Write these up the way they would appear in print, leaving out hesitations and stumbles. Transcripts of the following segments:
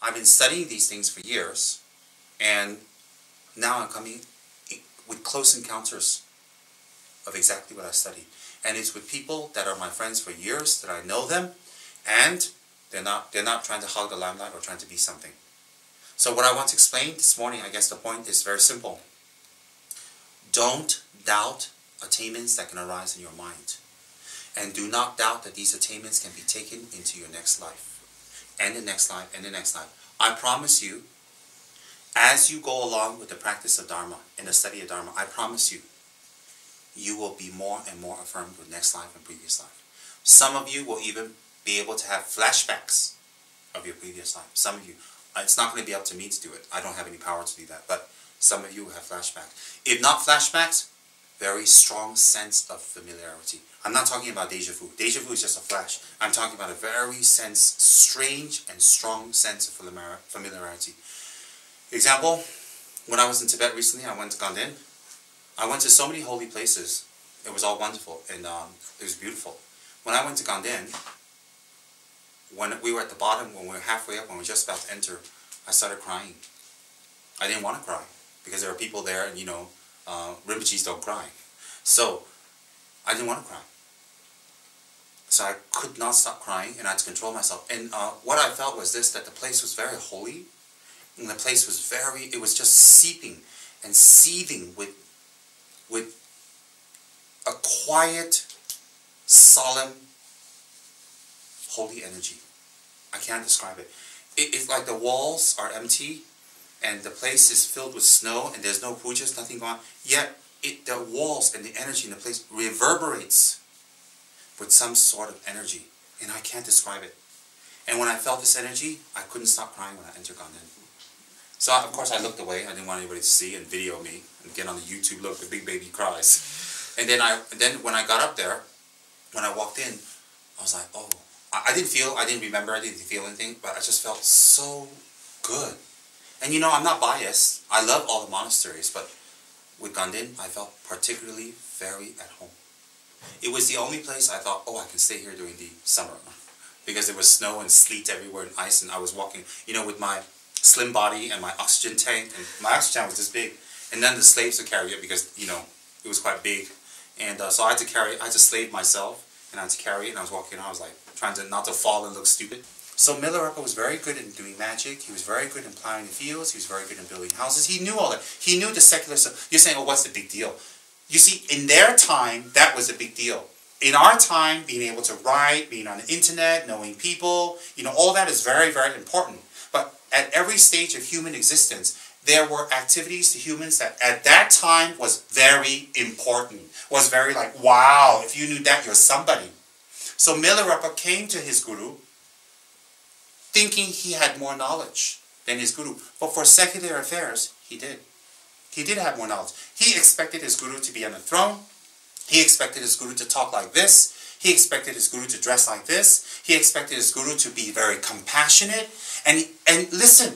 I've been studying these things for years, and now I'm coming with close encounters of exactly what I studied. And it's with people that are my friends for years, that I know them, and they're not trying to hog the limelight or trying to be something. So what I want to explain this morning, I guess the point is very simple. Don't doubt attainments that can arise in your mind. And do not doubt that these attainments can be taken into your next life, and the next life, and the next life. I promise you, as you go along with the practice of Dharma and the study of Dharma, I promise you, you will be more and more affirmed with next life and previous life. Some of you will even be able to have flashbacks of your previous life. Some of you, it's not going to be up to me to do it. I don't have any power to do that, but some of you will have flashbacks. If not flashbacks, very strong sense of familiarity. I'm not talking about deja vu. Deja vu is just a flash. I'm talking about a very strange and strong sense of familiarity. Example, when I was in Tibet recently, I went to Ganden. I went to so many holy places. It was all wonderful, and it was beautiful. When I went to Ganden, when we were at the bottom, when we were halfway up, when we were just about to enter, I started crying. I didn't want to cry, because there were people there, and Rinpoches don't cry. So, I didn't want to cry. So I could not stop crying, and I had to control myself. And what I felt was this, that the place was very holy, and the place was it was just seeping and seething with a quiet, solemn, holy energy. I can't describe it. It's like the walls are empty, and the place is filled with snow, and there's no pujas, nothing going on. Yet, the walls and the energy in the place reverberates with some sort of energy, and I can't describe it. And when I felt this energy, I couldn't stop crying when I entered Ganden. So, of course, I looked away. I didn't want anybody to see and video me and get on the YouTube, look, the big baby cries. And then when I got up there, when I walked in, I was like, oh, I didn't remember, I didn't feel anything, but I just felt so good. And I'm not biased. I love all the monasteries, but with Ganden, I felt particularly very at home. It was the only place I thought, oh, I can stay here during the summer. Because there was snow and sleet everywhere and ice, and I was walking, with my slim body and my oxygen tank, and my oxygen tank was this big. And then the slaves would carry it because, it was quite big. And so I had to slave myself, and I had to carry it, and I was walking, and I was like, trying to not to fall and look stupid. So Milarepa was very good in doing magic. He was very good in plowing the fields. He was very good in building houses. He knew all that. He knew the secular stuff. You're saying, oh, what's the big deal? You see, in their time, that was a big deal. In our time, being able to write, being on the internet, knowing people, all that is very, very important. But at every stage of human existence, there were activities to humans that at that time was very important. Was very like, wow, if you knew that, you're somebody. So Milarepa came to his guru thinking he had more knowledge than his guru. But for secular affairs, he did. He did have more knowledge. He expected his guru to be on the throne. He expected his guru to talk like this. He expected his guru to dress like this. He expected his guru to be very compassionate. And listen,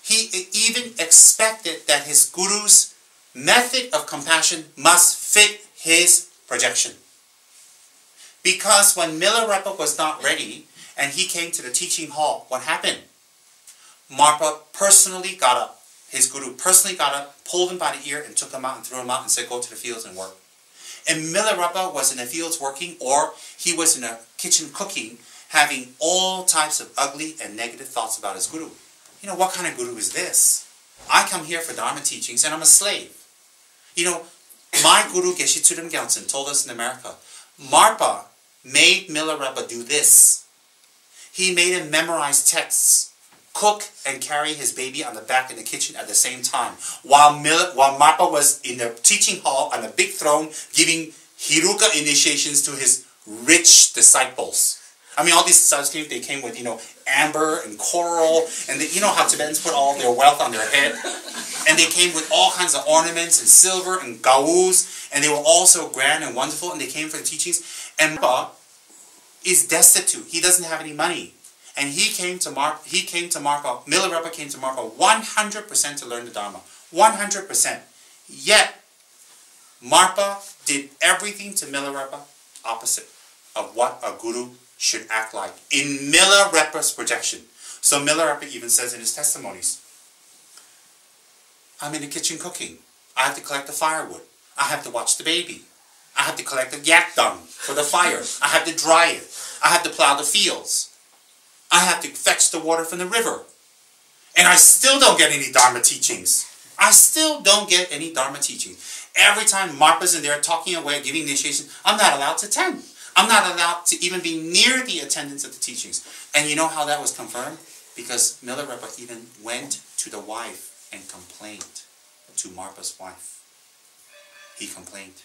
he even expected that his guru's method of compassion must fit his projection. Because when Milarepa was not ready, and he came to the teaching hall, what happened? Marpa personally got up. His guru personally got up, pulled him by the ear, and took him out and threw him out and said, go to the fields and work. And Milarepa was in the fields working, or he was in the kitchen cooking, having all types of ugly and negative thoughts about his guru. What kind of guru is this? I come here for Dharma teachings and I'm a slave. My guru Geshe Tsudam Gyaltsen told us in America, Marpa made Milarepa do this. He made him memorize texts, cook and carry his baby on the back in the kitchen at the same time, while Marpa was in the teaching hall on a big throne giving Hiruka initiations to his rich disciples. I mean, all these disciples, they came with, amber and coral, and how Tibetans put all their wealth on their head. And they came with all kinds of ornaments and silver and gaus, and they were all so grand and wonderful, and they came for the teachings. And Marpa is destitute. He doesn't have any money. And he came to Marpa, Milarepa came to Marpa 100% to learn the Dharma. 100%. Yet, Marpa did everything to Milarepa opposite of what a guru should act like in Milarepa's projection. So Milarepa even says in his testimonies, I'm in the kitchen cooking. I have to collect the firewood. I have to watch the baby. I have to collect the yak dung for the fire. I have to dry it. I have to plow the fields. I have to fetch the water from the river. And I still don't get any Dharma teachings. I still don't get any Dharma teachings. Every time Marpa's in there talking away, giving initiation, I'm not allowed to attend. I'm not allowed to even be near the attendance of the teachings. And you know how that was confirmed? Because Milarepa even went to the wife and complained to Marpa's wife. He complained.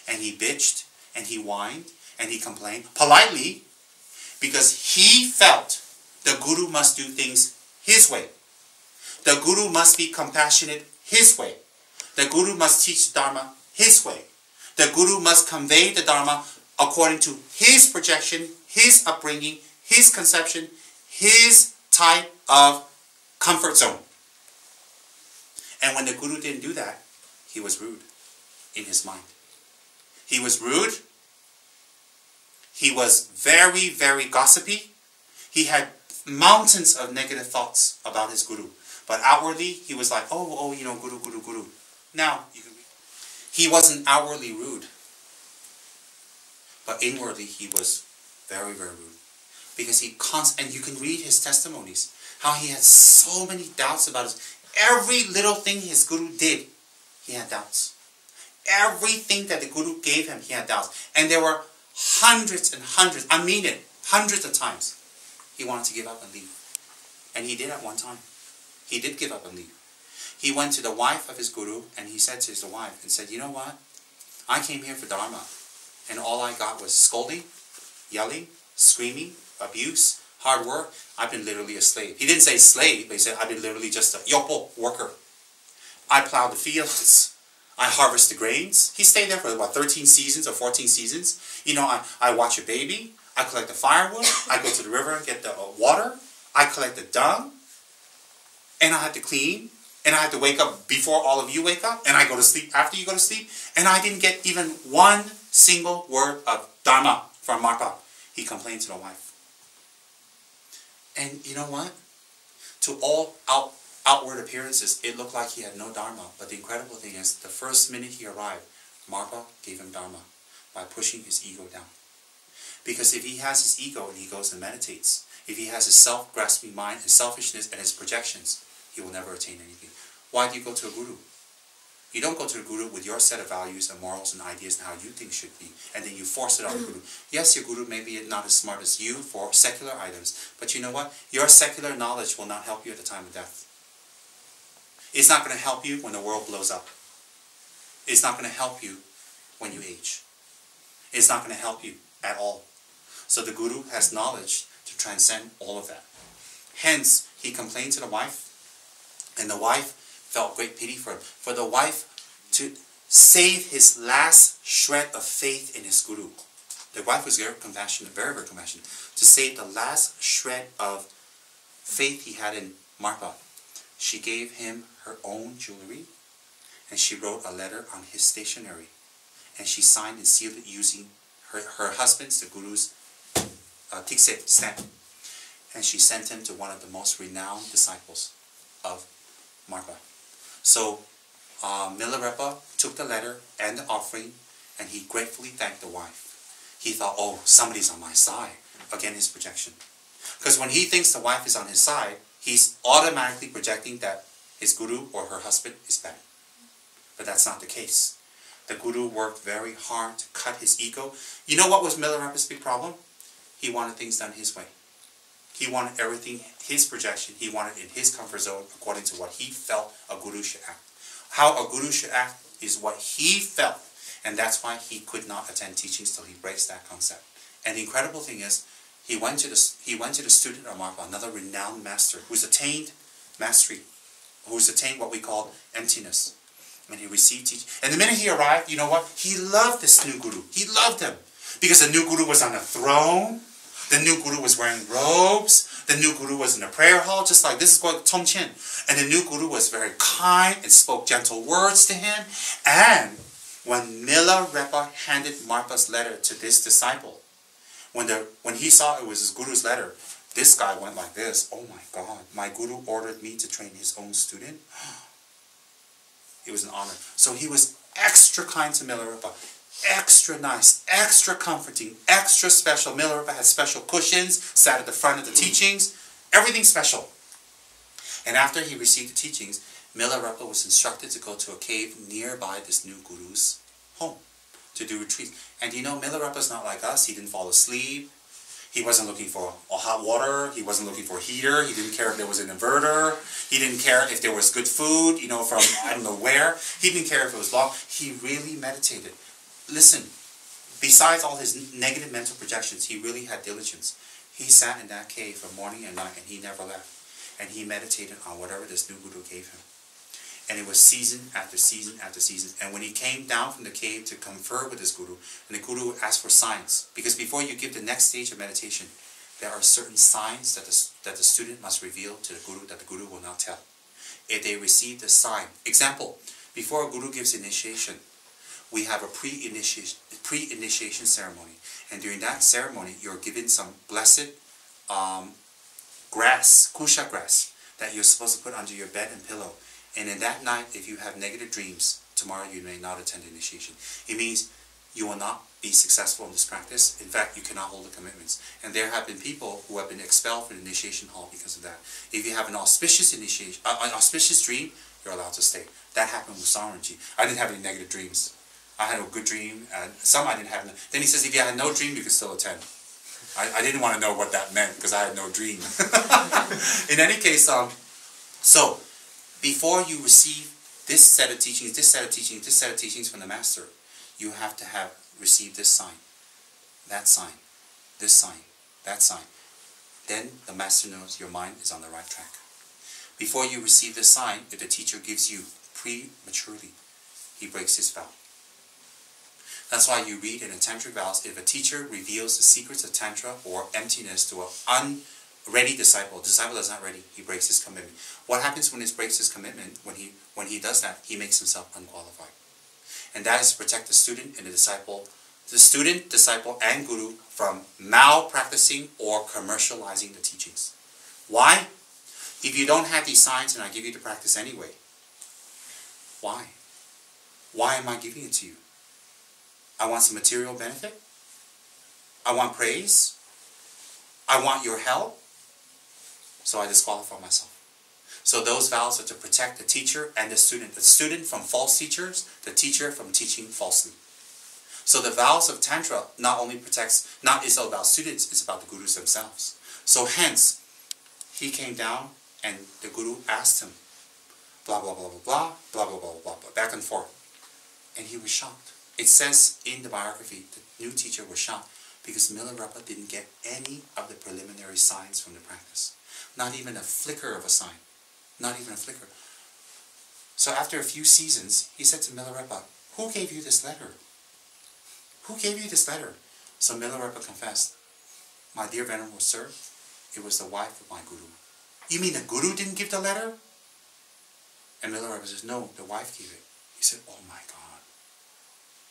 And he bitched, and he whined, and he complained politely, because he felt the Guru must do things his way. The Guru must be compassionate his way. The Guru must teach Dharma his way. The Guru must convey the Dharma according to his projection, his upbringing, his conception, his type of comfort zone. And when the Guru didn't do that, he was rude in his mind. He was rude. He was very, very gossipy. He had mountains of negative thoughts about his Guru. But outwardly, he was like, oh, you know, Guru, Guru, Guru. Now, you can read. He wasn't outwardly rude. But inwardly, he was very, very rude. Because and you can read his testimonies, how he had so many doubts about every little thing his Guru did, he had doubts. Everything that the Guru gave him, he had doubts. And there were hundreds and hundreds, I mean it, hundreds of times, he wanted to give up and leave. And he did at one time. He did give up and leave. He went to the wife of his Guru, and he said to his wife, and said, you know what? I came here for Dharma, and all I got was scolding, yelling, screaming, abuse, hard work. I've been literally a slave. He didn't say slave, but he said, I've been literally just a yopo, worker. I plow the fields. I harvest the grains. He stayed there for about 13 seasons or 14 seasons. You know, I watch a baby. I collect the firewood. I go to the river and get the water. I collect the dung. And I have to clean. And I have to wake up before all of you wake up. And I go to sleep after you go to sleep. And I didn't get even one single word of Dharma from Marpa. He complained to the wife. And you know what? To all outward appearances, it looked like he had no Dharma. But the incredible thing is, the first minute he arrived, Marpa gave him Dharma by pushing his ego down. Because if he has his ego and he goes and meditates, if he has his self-grasping mind, his selfishness and his projections, he will never attain anything. Why do you go to a Guru? You don't go to the Guru with your set of values and morals and ideas and how you think should be, and then you force it on the Guru. Yes, your Guru may be not as smart as you for secular items, but you know what? Your secular knowledge will not help you at the time of death. It's not going to help you when the world blows up. It's not going to help you when you age. It's not going to help you at all. So the Guru has knowledge to transcend all of that. Hence, he complained to the wife, and the wife felt great pity for him. For the wife to save his last shred of faith in his Guru. The wife was very compassionate, very, very compassionate. To save the last shred of faith he had in Marpa, she gave him her own jewelry, and she wrote a letter on his stationery. And she signed and sealed it using her husband's, the Guru's, Tikse stamp. And she sent him to one of the most renowned disciples of Marpa. So Milarepa took the letter and the offering, and he gratefully thanked the wife. He thought, oh, somebody's on my side. Again, his projection. Because when he thinks the wife is on his side, he's automatically projecting that his Guru or her husband is bad. But that's not the case. The Guru worked very hard to cut his ego. You know what was Milarepa's big problem? He wanted things done his way. He wanted everything, his projection, he wanted in his comfort zone according to what he felt a Guru should act. How a Guru should act is what he felt. And that's why he could not attend teachings till he breaks that concept. And the incredible thing is, he went to the student of Marpa, another renowned master, who's attained mastery, who's attained what we call emptiness. And he received teaching. And the minute he arrived, you know what? He loved this new Guru. He loved him. Because the new Guru was on a throne. The new Guru was wearing robes. The new Guru was in a prayer hall, just like this is called Tongchen. And the new Guru was very kind and spoke gentle words to him. And when Milarepa handed Marpa's letter to this disciple, when he saw it was his Guru's letter, This guy went like this. Oh my God, my guru ordered me to train his own student. It was an honor. So he was extra kind to Milarepa. Extra nice, extra comforting, extra special. Milarepa had special cushions, sat at the front of the teachings. Everything special. And after he received the teachings, Milarepa was instructed to go to a cave nearby this new guru's home to do retreats. And you know, Milarepa's not like us. He didn't fall asleep. He wasn't looking for hot water. He wasn't looking for a heater. He didn't care if there was an inverter. He didn't care if there was good food, you know, from I don't know where. He didn't care if it was long. He really meditated. Listen, besides all his negative mental projections, he really had diligence. He sat in that cave from morning and night, and he never left. And he meditated on whatever this new guru gave him. And it was season after season after season. And when he came down from the cave to confer with his guru, and the guru asked for signs, because before you give the next stage of meditation, there are certain signs that the student must reveal to the guru that the guru will not tell. If they receive the sign, example, before a guru gives initiation, we have a pre-initiation ceremony. And during that ceremony, you're given some blessed grass, kusha grass, that you're supposed to put under your bed and pillow. And in that night, if you have negative dreams, tomorrow you may not attend initiation. It means you will not be successful in this practice. In fact, you cannot hold the commitments. And there have been people who have been expelled from the initiation hall because of that. If you have an auspicious initiation, an auspicious dream, you're allowed to stay. That happened with Saranji. I didn't have any negative dreams. I had a good dream, and some I didn't have. Then he says, if you had no dream, you could still attend. I didn't want to know what that meant because I had no dream. In any case, so before you receive this set of teachings, this set of teachings, this set of teachings from the master, you have to have received this sign, that sign, this sign, that sign. Then the master knows your mind is on the right track. Before you receive this sign, if the teacher gives you prematurely, he breaks his vow. That's why you read in the Tantric vows, if a teacher reveals the secrets of Tantra or emptiness to an unready disciple, the disciple is not ready, he breaks his commitment. What happens when he breaks his commitment? When he does that, he makes himself unqualified. And that is to protect the student and the student, disciple, and guru from malpracticing or commercializing the teachings. Why? If you don't have these signs and I give you the practice anyway, why? Why am I giving it to you? I want some material benefit. I want praise. I want your help. So I disqualify myself. So those vows are to protect the teacher and the student from false teachers, the teacher from teaching falsely. So the vows of Tantra not only protects, not is about students, it's about the gurus themselves. So hence, he came down and the guru asked him, blah, blah, blah, blah, blah, blah, blah, blah, blah, blah, back and forth. And he was shocked. It says in the biography, the new teacher was shocked because Milarepa didn't get any of the preliminary signs from the practice. Not even a flicker of a sign. Not even a flicker. So after a few seasons, he said to Milarepa, who gave you this letter? Who gave you this letter? So Milarepa confessed, my dear Venerable Sir, it was the wife of my guru. You mean the guru didn't give the letter? And Milarepa says, no, the wife gave it. He said, oh my God.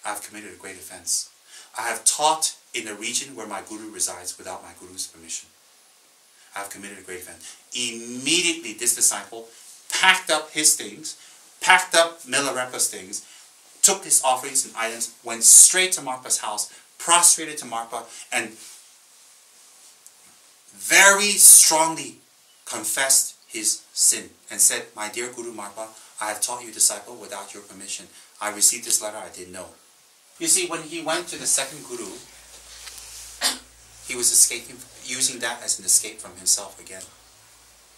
I have committed a great offense. I have taught in a region where my guru resides without my guru's permission. I have committed a great offense. Immediately this disciple packed up his things, packed up Milarepa's things, took his offerings and items, went straight to Marpa's house, prostrated to Marpa, and very strongly confessed his sin and said, my dear Guru Marpa, I have taught you disciple without your permission. I received this letter I didn't know. You see, when he went to the second guru, he was escaping, using that as an escape from himself again.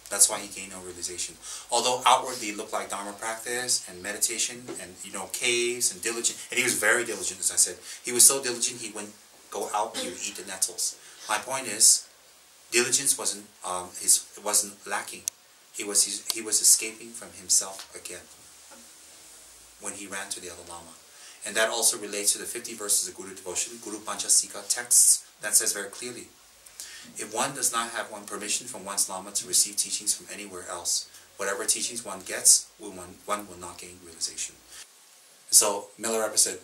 That's why he gained no realization. Although outwardly it looked like Dharma practice and meditation and, caves and diligent. And he was very diligent, as I said. He was so diligent he wouldn't go out, he would eat the nettles. My point is, diligence wasn't lacking. He was escaping from himself again when he ran to the other Lama. And that also relates to the 50 verses of Guru Devotion, Guru Panchasika texts that says very clearly, if one does not have one permission from one's Lama to receive teachings from anywhere else, whatever teachings one gets, one will not gain realization. So Milarepa said,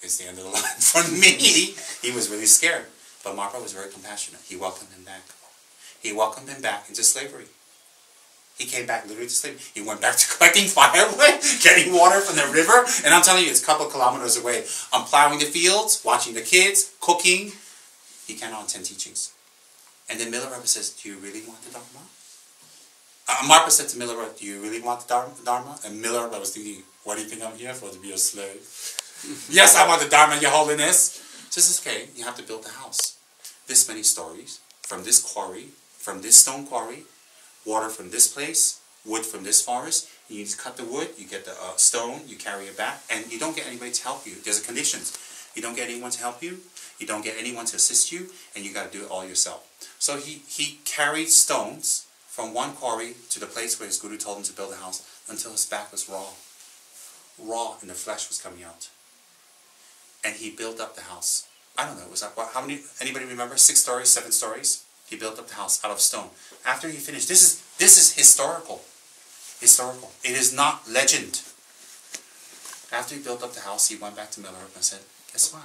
it's the end of the line for me. He was really scared. But Marpa was very compassionate. He welcomed him back. He welcomed him back into slavery. He came back literally to slavery. He went back to collecting firewood, getting water from the river, and I'm telling you, it's a couple of kilometers away. I'm plowing the fields, watching the kids, cooking. He came on 10 teachings. And then Milarepa says, do you really want the Dharma? Marpa said to Milarepa, do you really want the Dharma? And Milarepa was thinking, what do you think I'm here for, to be a slave? Yes, I want the Dharma, Your Holiness. Says, okay, you have to build the house. This many stories, from this quarry, from this stone quarry, water from this place, wood from this forest. You need to cut the wood, you get the stone, you carry it back, and you don't get anybody to help you. There's a conditions. You don't get anyone to help you, you don't get anyone to assist you, and you got to do it all yourself. So he carried stones from one quarry to the place where his guru told him to build a house until his back was raw. Raw, and the flesh was coming out. And he built up the house. I don't know, it was like, how many, anybody remember? 6 stories, 7 stories? He built up the house out of stone. After he finished, this is historical. Historical. It is not legend. After he built up the house, he went back to Milarepa and said, guess what?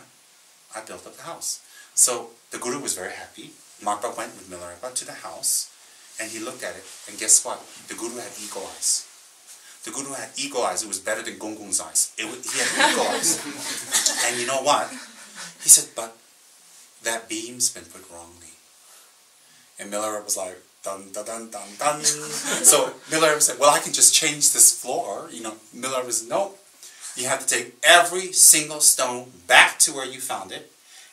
I built up the house. So the guru was very happy. Marpa went with Milarepa to the house, and he looked at it, and guess what? The guru had eagle eyes. The guru had eagle eyes. It was better than Gong Gong's eyes. He had eagle eyes. And you know what? He said, but that beam's been put wrongly. And Milarepa was like, dun, dun, dun, dun, dun. So Milarepa said, well, I can just change this floor. You know, Milarepa said, no. You have to take every single stone back to where you found it.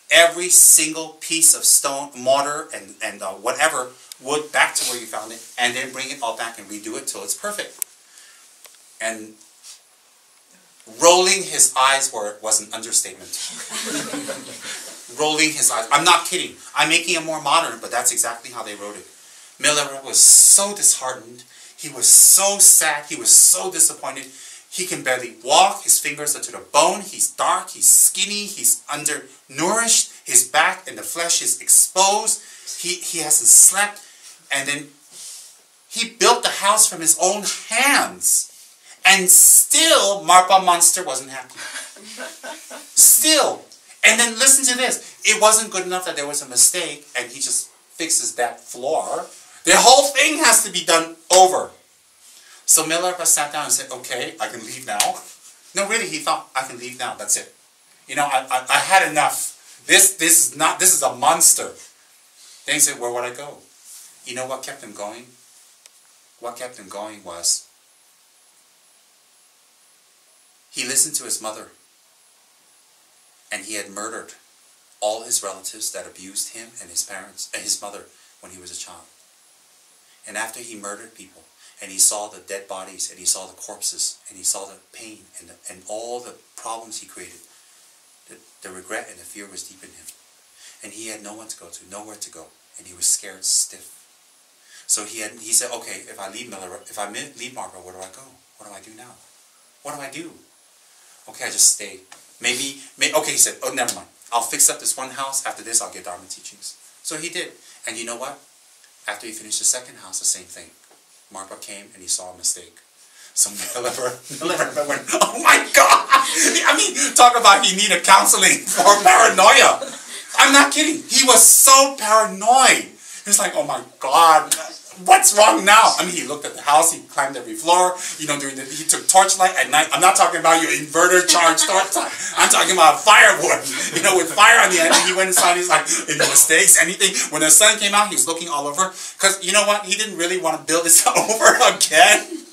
Every single piece of stone, mortar, and whatever wood back to where you found it. And then bring it all back and redo it till it's perfect. And rolling his eyes was an understatement. Rolling his eyes. I'm not kidding. I'm making it more modern, but that's exactly how they wrote it. Milarepa was so disheartened. He was so sad. He was so disappointed. He can barely walk. His fingers are to the bone. He's dark. He's skinny. He's undernourished. His back and the flesh is exposed. He hasn't slept. And then he built the house from his own hands. And still, Marpa Monster wasn't happy. Still. And then listen to this. It wasn't good enough that there was a mistake and he just fixes that floor. The whole thing has to be done over. So Milarepa sat down and said, okay, I can leave now. No, really, he thought, I can leave now, that's it. You know, I had enough. This is a monster. Then he said, where would I go? You know what kept him going? What kept him going was, he listened to his mother. And he had murdered all his relatives that abused him and his parents and his mother when he was a child. And after he murdered people, and he saw the dead bodies, and he saw the corpses, and he saw the pain and all the problems he created, the regret and the fear was deep in him. And he had no one to go to, nowhere to go, and he was scared stiff. So he said, okay, if I leave Marpa, where do I go? What do I do now? What do I do? Okay, I just stay. Maybe, okay, he said, oh, never mind. I'll fix up this one house. After this, I'll get Dharma teachings. So he did. And you know what? After he finished the second house, the same thing. Marpa came and he saw a mistake. So Milarepa went, oh my God! I mean, talk about he needed counseling for paranoia. I'm not kidding. He was so paranoid. He was like, oh my God. What's wrong now? I mean, he looked at the house, he climbed every floor, you know, he took torchlight at night. I'm not talking about your inverter charged torchlight. I'm talking about firewood, you know, with fire on the end. He went inside, he's like, any mistakes, anything? When the sun came out, he was looking all over. Because, you know what? He didn't really want to build this over again.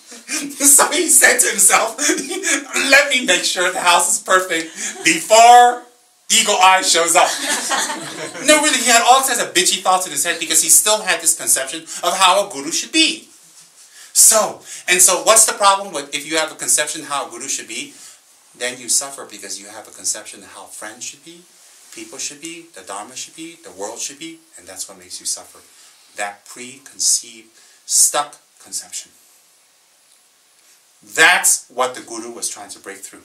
So he said to himself, let me make sure the house is perfect before Eagle Eye shows up. No, really, he had all kinds of bitchy thoughts in his head because he still had this conception of how a guru should be. So what's the problem with if you have a conception how a guru should be? Then you suffer because you have a conception of how friends should be, people should be, the Dharma should be, the world should be, and that's what makes you suffer. That preconceived, stuck conception. That's what the guru was trying to break through.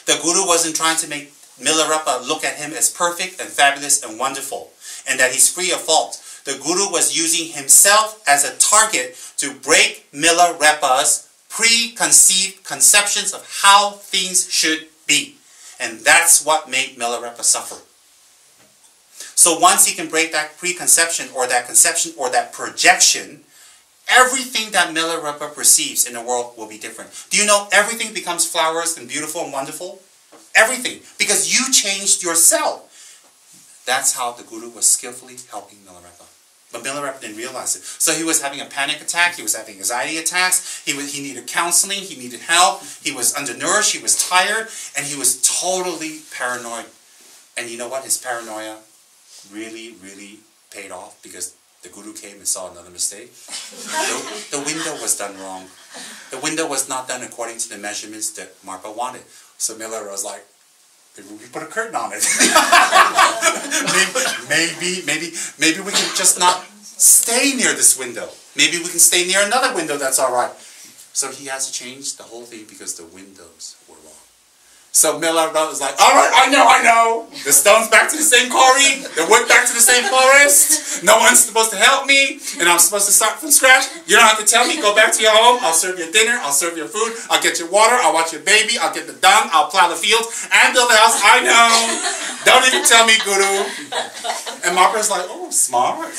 The guru wasn't trying to make Milarepa look at him as perfect and fabulous and wonderful, and that he's free of fault. The guru was using himself as a target to break Milarepa's preconceived conceptions of how things should be. And that's what made Milarepa suffer. So once he can break that preconception or that conception or that projection, everything that Milarepa perceives in the world will be different. Do you know everything becomes flowers and beautiful and wonderful? Everything. Because you changed yourself. That's how the Guru was skillfully helping Milarepa. But Milarepa didn't realize it. So he was having a panic attack, he was having anxiety attacks, he needed counseling, he needed help, he was undernourished, he was tired, and he was totally paranoid. And you know what? His paranoia really, really paid off because the Guru came and saw another mistake. The window was done wrong. The window was not done according to the measurements that Marpa wanted. So Milarepa was like, maybe we put a curtain on it. maybe we can just not stay near this window. Maybe we can stay near another window, that's all right. So he has to change the whole thing because the windows were wrong. So Milarepa was like, all right, I know. The stone's back to the same quarry. The wood back to the same forest. No one's supposed to help me. And I'm supposed to start from scratch. You don't have to tell me. Go back to your home. I'll serve you dinner. I'll serve you food. I'll get you water. I'll watch your baby. I'll get the dung. I'll plow the fields and build the house. I know. Don't even tell me, Guru. And Marpa's like, oh, smart.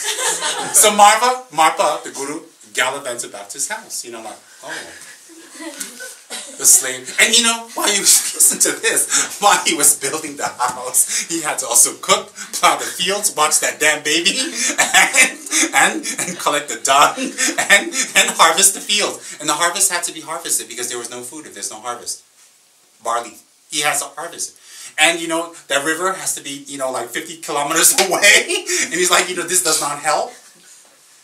So Marpa, the Guru, gallivanted back to his house. You know, like, oh. The slave. And you know, while he was, listen to this, while he was building the house, he had to also cook, plow the fields, watch that damn baby, and collect the dung, and harvest the field. And the harvest had to be harvested because there was no food if there's no harvest. Barley. He has to harvest it. And you know, that river has to be, you know, like 50 kilometers away. And he's like, you know, this does not help.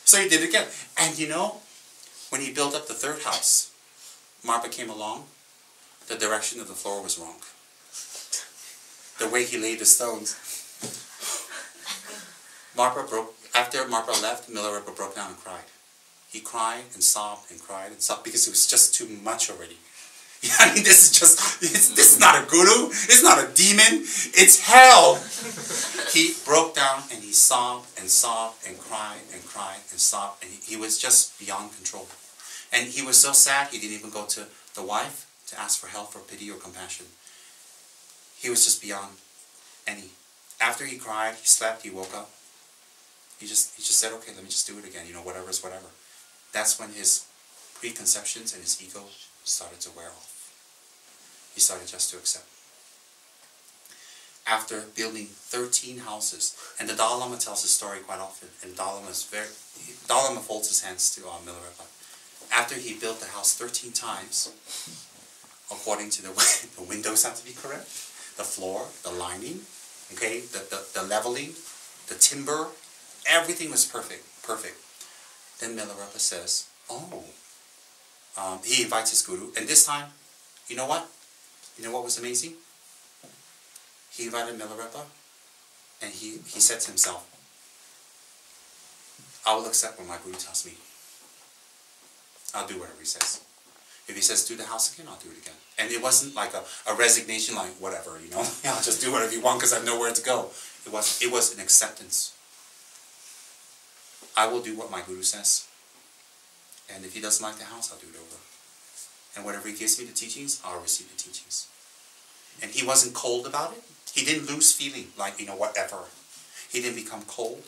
So he did it again. And you know, when he built up the third house, Marpa came along, the direction of the floor was wrong. The way he laid the stones. After Marpa left, Milarepa broke down and cried. He cried and sobbed because it was just too much already. I mean, this is not a guru, it's not a demon, it's hell. He broke down and he sobbed and cried and sobbed, and he was just beyond control. And he was so sad, he didn't even go to the wife to ask for help, or pity, or compassion. He was just beyond any. After he cried, he slept, he woke up. He just said, okay, let me just do it again. You know, whatever is whatever. That's when his preconceptions and his ego started to wear off. He started just to accept. After building 13 houses, and the Dalai Lama tells this story quite often, and Dalai Lama folds his hands to Milarepa. After he built the house 13 times, according to the way the windows have to be correct, the floor, the lining, okay, the leveling, the timber, everything was perfect. Then Milarepa says, he invites his guru, and this time, you know what? You know what was amazing? He invited Milarepa, and he said to himself, I will accept what my guru tells me. I'll do whatever he says. If he says do the house again, I'll do it again. And it wasn't like a resignation, like whatever, you know, I'll just do whatever you want because I have nowhere to go. It was an acceptance. I will do what my guru says. And if he doesn't like the house, I'll do it over. And whatever he gives me the teachings, I'll receive the teachings. And he wasn't cold about it. He didn't lose feeling, like, you know, whatever. He didn't become cold.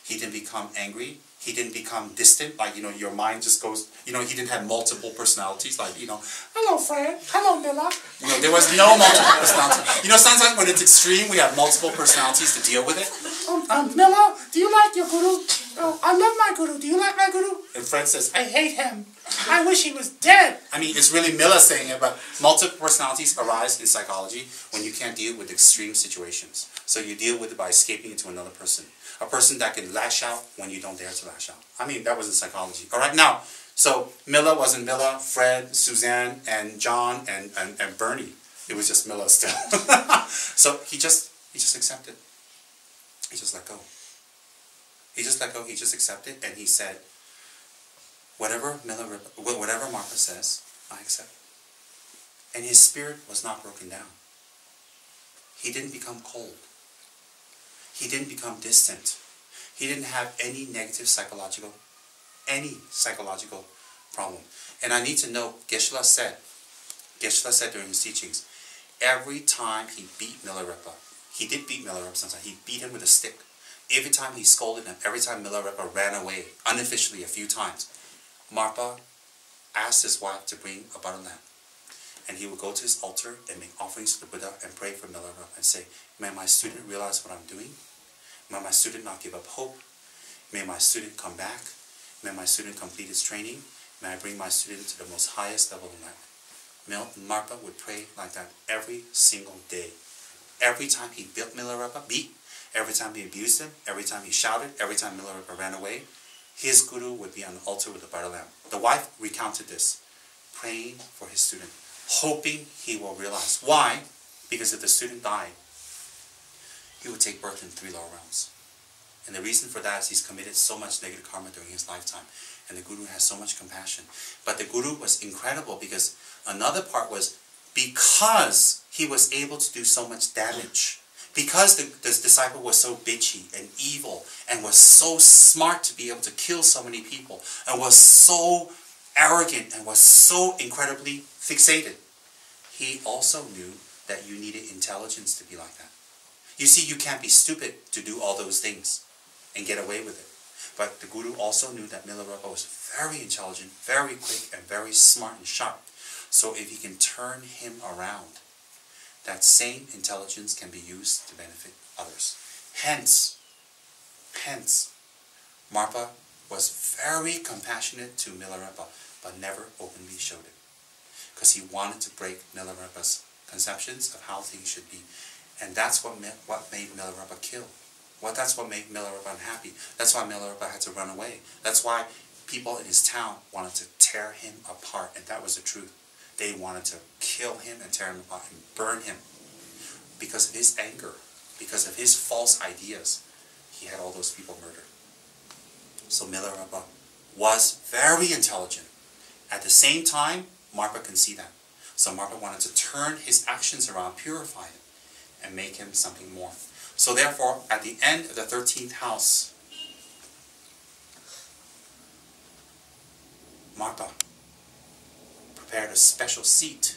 He didn't become angry. He didn't become distant, like, you know, your mind just goes, you know, he didn't have multiple personalities, like, you know, hello, Fred, hello, Mila. You know, there was no multiple personalities. You know, sometimes when it's extreme, we have multiple personalities to deal with it. Mila, do you like your guru? Oh, I love my guru. Do you like my guru? And Fred says, I hate him. I wish he was dead. I mean, it's really Mila saying it, but multiple personalities arise in psychology when you can't deal with extreme situations. So you deal with it by escaping into another person. A person that can lash out when you don't dare to lash out. I mean, that was in psychology. All right, now, so Mila wasn't Mila, Fred, Suzanne, and John, and Bernie. It was just Mila still. So he just accepted. He just let go. He just let go. He just accepted, and he said, whatever Marpa says, I accept. And his spirit was not broken down. He didn't become cold. He didn't become distant. He didn't have any negative psychological problem. And I need to know, Geshe-la said during his teachings, every time he beat Milarepa, he did beat Milarepa sometimes, he beat him with a stick. every time he scolded him, every time Milarepa ran away, unofficially a few times, Marpa asked his wife to bring a butter lamp. And he would go to his altar and make offerings to the Buddha and pray for Milarepa and say, may my student realize what I'm doing. May my student not give up hope. May my student come back. May my student complete his training. May I bring my student to the most highest level of life. Marpa would pray like that every single day. Every time he beat Milarepa, every time he abused him, every time he shouted, every time Milarepa ran away, his guru would be on the altar with the butter lamp. The wife recounted this, praying for his student, hoping he will realize. Why? Because if the student died, he would take birth in 3 lower realms. And the reason for that is he's committed so much negative karma during his lifetime. And the Guru has so much compassion. But the Guru was incredible because another part was because he was able to do so much damage. Because the disciple was so bitchy and evil and was so smart to be able to kill so many people and was so arrogant and was so incredibly fixated, he also knew that you needed intelligence to be like that. You see, you can't be stupid to do all those things and get away with it. But the Guru also knew that Milarepa was very intelligent, very quick, and very smart and sharp. So if he can turn him around, that same intelligence can be used to benefit others. Hence, Marpa was very compassionate to Milarepa, but never openly showed it. Because he wanted to break Milarepa's conceptions of how things should be. And that's what made Milarepa kill. That's what made Milarepa unhappy. That's why Milarepa had to run away. That's why people in his town wanted to tear him apart. And that was the truth. They wanted to kill him and tear him apart and burn him. Because of his anger, because of his false ideas, he had all those people murdered. So Milarepa was very intelligent. At the same time, Marpa can see that. So Marpa wanted to turn his actions around, purify him, and make him something more. So therefore, at the end of the 13th house, Marpa prepared a special seat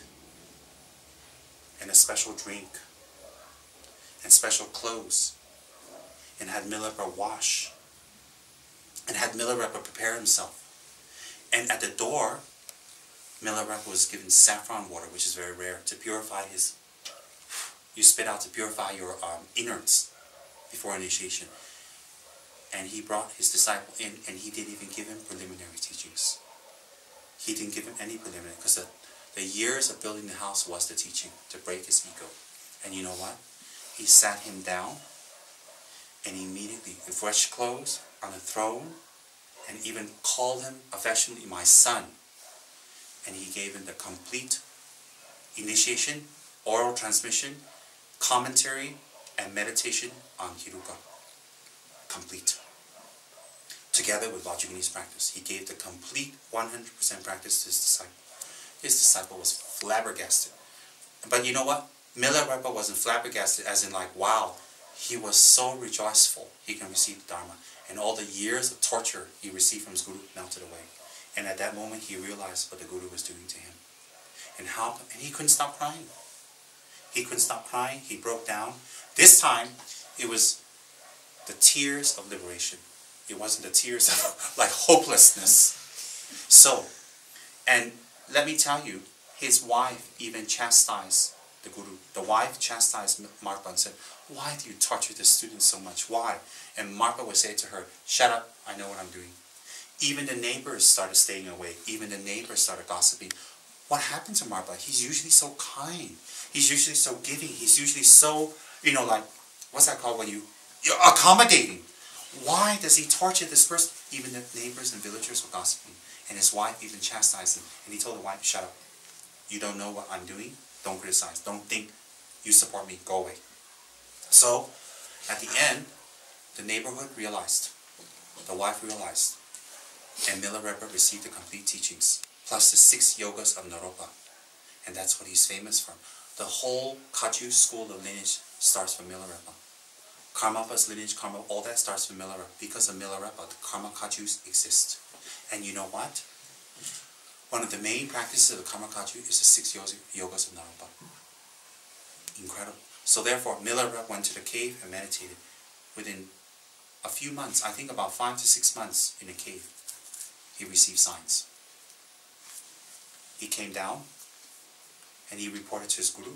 and a special drink and special clothes and had Milarepa wash and had Milarepa prepare himself. And at the door, Milarepa was given saffron water, which is very rare, to purify his... You spit out to purify your innards before initiation. And he brought his disciple in, and he didn't even give him preliminary teachings. He didn't give him any preliminary, because the years of building the house was the teaching, to break his ego. And you know what? He sat him down, and immediately, with fresh clothes, on a throne, and even called him affectionately, my son. And he gave him the complete initiation, oral transmission, commentary, and meditation on Hiruka. Complete. Together with Vajrayani's practice. He gave the complete 100% practice to his disciple. His disciple was flabbergasted. But you know what? Milarepa wasn't flabbergasted as in like, wow, he was so rejoiceful he can receive the Dharma. And all the years of torture he received from his Guru melted away. And at that moment he realized what the Guru was doing to him. And he couldn't stop crying. He couldn't stop crying. He broke down. This time, it was the tears of liberation. It wasn't the tears of like hopelessness. So, and let me tell you, his wife even chastised the Guru. The wife chastised Marpa and said, why do you torture the students so much? Why? And Marpa would say to her, shut up, I know what I'm doing. Even the neighbors started staying away. Even the neighbors started gossiping. What happened to Marpa? He's usually so kind. He's usually so giving. He's usually so, like, what's that called when you're accommodating. Why does he torture this person? Even the neighbors and villagers were gossiping. And his wife even chastised him. And he told the wife, shut up. You don't know what I'm doing? Don't criticize. Don't think you support me. Go away. So, at the end, the neighborhood realized. The wife realized. And Milarepa received the complete teachings. Plus the 6 yogas of Naropa. And that's what he's famous for. The whole Kaju school of lineage starts from Milarepa. Karmapa's lineage, karma, all that starts from Milarepa. Because of Milarepa, the karma Kajus exist. And you know what? One of the main practices of the karma Kaju is the 6 yogas of Naropa. Incredible. So therefore, Milarepa went to the cave and meditated. Within a few months, I think about 5 to 6 months in a cave, he received signs. He came down and he reported to his guru.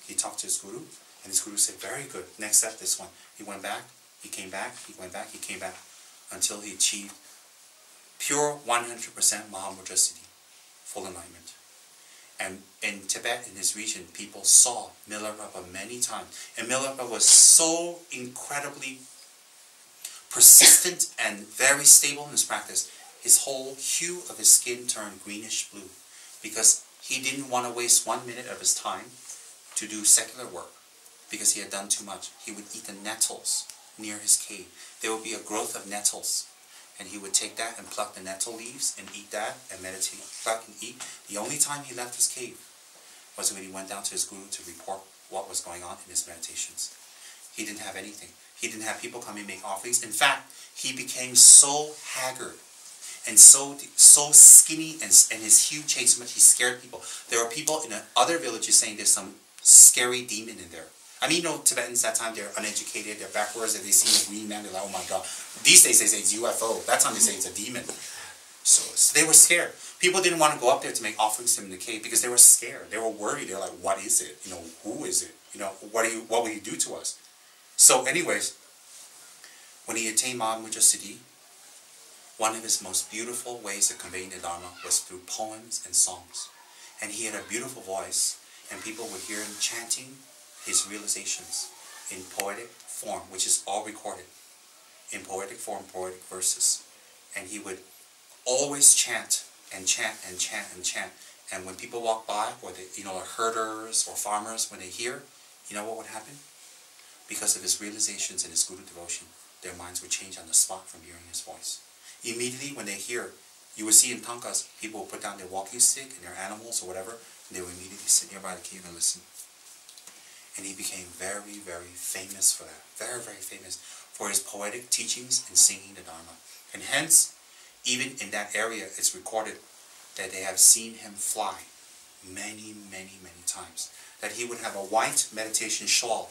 He talked to his guru, and his guru said, very good, next step, this one. He went back, he came back, he went back, he came back, until he achieved pure 100% Mahamudra Siddhi, full enlightenment. And in Tibet, in this region, people saw Milarepa many times. And Milarepa was so incredibly persistent and very stable in his practice. His whole hue of his skin turned greenish blue, because he didn't want to waste 1 minute of his time to do secular work, because he had done too much. He would eat the nettles near his cave. There would be a growth of nettles, and he would take that and pluck the nettle leaves and eat that and meditate, pluck and eat. The only time he left his cave was when he went down to his guru to report what was going on in his meditations. He didn't have anything. He didn't have people come and make offerings. In fact, he became so haggard and so skinny, and his hue changed so much, he scared people. There were people in other villages saying there's some scary demon in there. I mean, you know, Tibetans that time, they're uneducated, they're backwards, and they see a green man, they're like, oh my God. These days they say it's UFO. That time they say it's a demon. So they were scared. People didn't want to go up there to make offerings to him in the cave because they were scared. They were worried. They were like, what is it? You know, who is it? You know, what will you do to us? So anyways, when he attained Mahamudra Siddhi, one of his most beautiful ways of conveying the Dharma was through poems and songs. And he had a beautiful voice, and people would hear him chanting his realizations in poetic form, which is all recorded in poetic form, poetic verses. And he would always chant and chant and chant and chant. And when people walk by, or they, you know, herders or farmers, when they hear, you know what would happen? Because of his realizations and his guru devotion, their minds would change on the spot from hearing his voice. Immediately when they hear, you will see in tankas, people will put down their walking stick and their animals or whatever, and they will immediately sit nearby the cave and listen. And he became very, very famous for that. Very, very famous for his poetic teachings and singing the Dharma. And hence, even in that area, it's recorded that they have seen him fly many, many, many times. That he would have a white meditation shawl.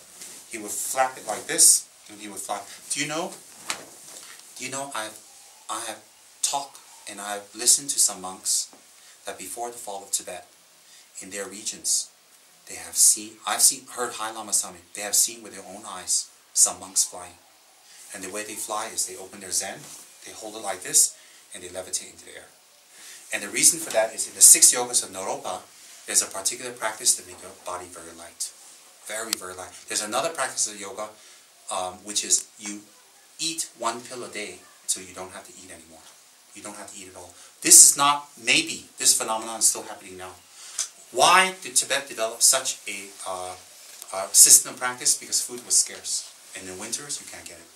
He would flap it like this, and he would fly. Do you know, I have talked and I have listened to some monks that before the fall of Tibet, in their regions, they have seen, heard Hai Lama Sami, they have seen with their own eyes some monks flying. And the way they fly is they open their Zen, they hold it like this, and they levitate into the air. And the reason for that is in the 6 yogas of Naropa, there's a particular practice to make your body very light. Very, very light. There's another practice of yoga, which is you eat 1 pill a day so you don't have to eat anymore. You don't have to eat at all. This is not, maybe, this phenomenon is still happening now. Why did Tibet develop such a system of practice? Because food was scarce. And in winters, you can't get it.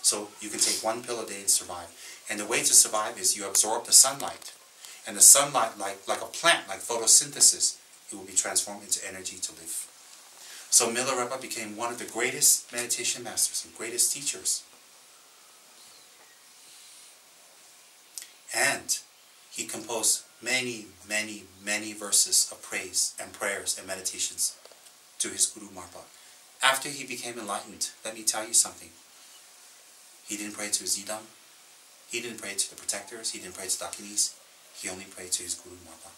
So you can take 1 pill a day and survive. And the way to survive is you absorb the sunlight. And the sunlight, like a plant, like photosynthesis, it will be transformed into energy to live. So Milarepa became one of the greatest meditation masters and greatest teachers. And he composed many, many, many verses of praise and prayers and meditations to his Guru Marpa. After he became enlightened, let me tell you something. He didn't pray to his Idam. He didn't pray to the protectors. He didn't pray to Dakinis. He only prayed to his Guru Marpa.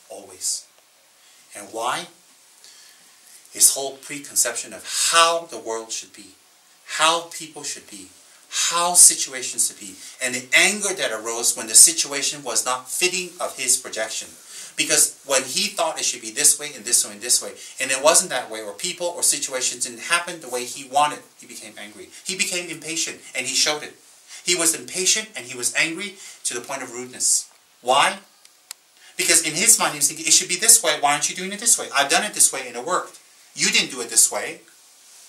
Always. And why? His whole preconception of how the world should be, how people should be, how situations should be, and the anger that arose when the situation was not fitting of his projection. Because when he thought it should be this way and this way and this way, and it wasn't that way, or people or situations didn't happen the way he wanted, he became angry. He became impatient, and he showed it. He was impatient and he was angry to the point of rudeness. Why? Because in his mind he was thinking, it should be this way, why aren't you doing it this way? I've done it this way and it worked. You didn't do it this way,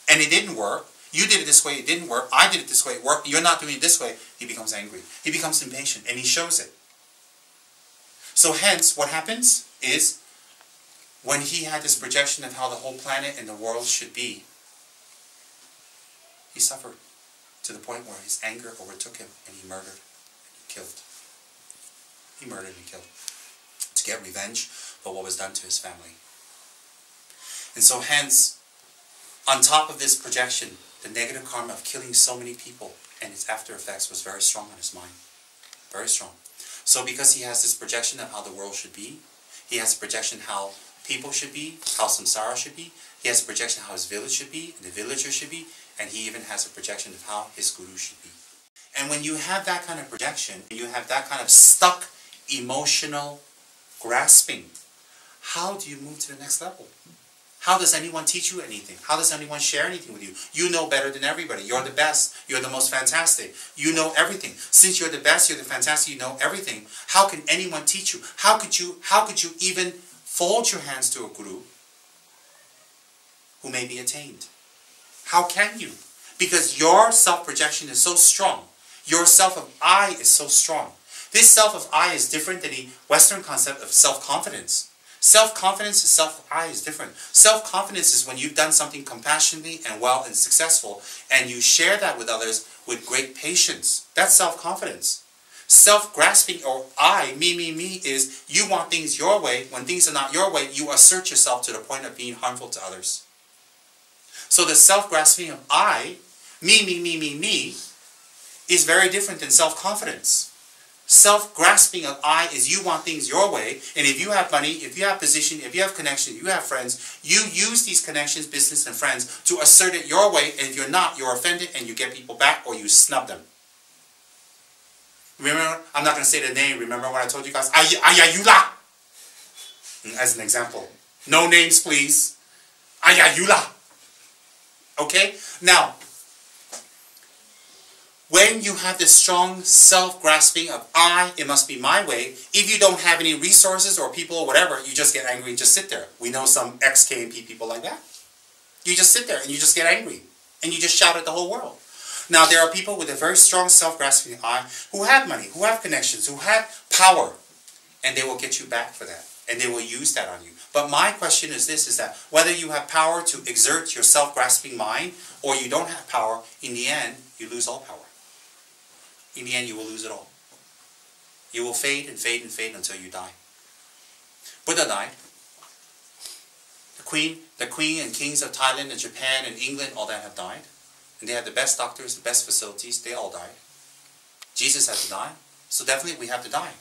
and it didn't work. You did it this way, it didn't work. I did it this way, it worked. You're not doing it this way. He becomes angry. He becomes impatient, and he shows it. So hence, what happens is, when he had this projection of how the whole planet and the world should be, he suffered to the point where his anger overtook him, and he murdered and he killed. He murdered and killed to get revenge for what was done to his family. And so hence, on top of this projection, the negative karma of killing so many people, and its after effects was very strong on his mind. Very strong. So because he has this projection of how the world should be, he has a projection how people should be, how samsara should be, he has a projection how his village should be, and the villager should be, and he even has a projection of how his guru should be. And when you have that kind of projection, you have that kind of stuck emotional grasping, how do you move to the next level? How does anyone teach you anything? How does anyone share anything with you? You know better than everybody. You're the best. You're the most fantastic. You know everything. Since you're the best, you're the fantastic, you know everything. How can anyone teach you? How could you even fold your hands to a guru who may be attained? How can you? Because your self-projection is so strong. Your self of I is so strong. This self of I is different than the Western concept of self-confidence. Self-confidence and self-I is different. Self-confidence is when you've done something compassionately and well and successful, and you share that with others with great patience. That's self-confidence. Self-grasping, or I, me, is you want things your way. When things are not your way, you assert yourself to the point of being harmful to others. So the self-grasping of I, me, is very different than self-confidence. Self-grasping of I is you want things your way, and if you have money, if you have position, if you have connection, if you have friends, you use these connections, business and friends to assert it your way, and if you're not, you're offended and you get people back or you snub them. Remember, I'm not going to say the name, remember when I told you guys, Ayayula! As an example. No names, please. Ayayula! Okay? Now, when you have this strong self-grasping of I, it must be my way, if you don't have any resources or people or whatever, you just get angry and just sit there. We know some ex-KMP people like that. You just sit there and you just get angry. And you just shout at the whole world. Now there are people with a very strong self-grasping I who have money, who have connections, who have power. And they will get you back for that. And they will use that on you. But my question is this, is that whether you have power to exert your self-grasping mind or you don't have power, in the end, you lose all power. In the end, you will lose it all. You will fade and fade and fade until you die. Buddha died. The queen and kings of Thailand and Japan and England, all that have died. And they had the best doctors, the best facilities. They all died. Jesus had to die. So definitely we have to die.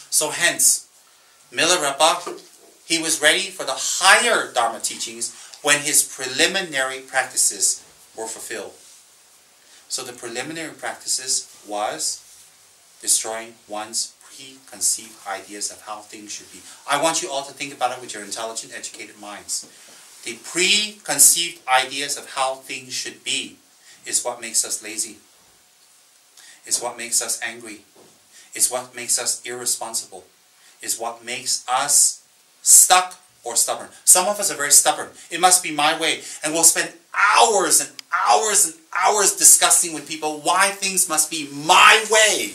So hence, Milarepa, he was ready for the higher Dharma teachings when his preliminary practices were fulfilled. So the preliminary practices was destroying one's preconceived ideas of how things should be. I want you all to think about it with your intelligent, educated minds. The preconceived ideas of how things should be is what makes us lazy. It's what makes us angry. It's what makes us irresponsible. It's what makes us stuck or stubborn. Some of us are very stubborn. It must be my way. And we'll spend hours and hours and hours discussing with people why things must be my way.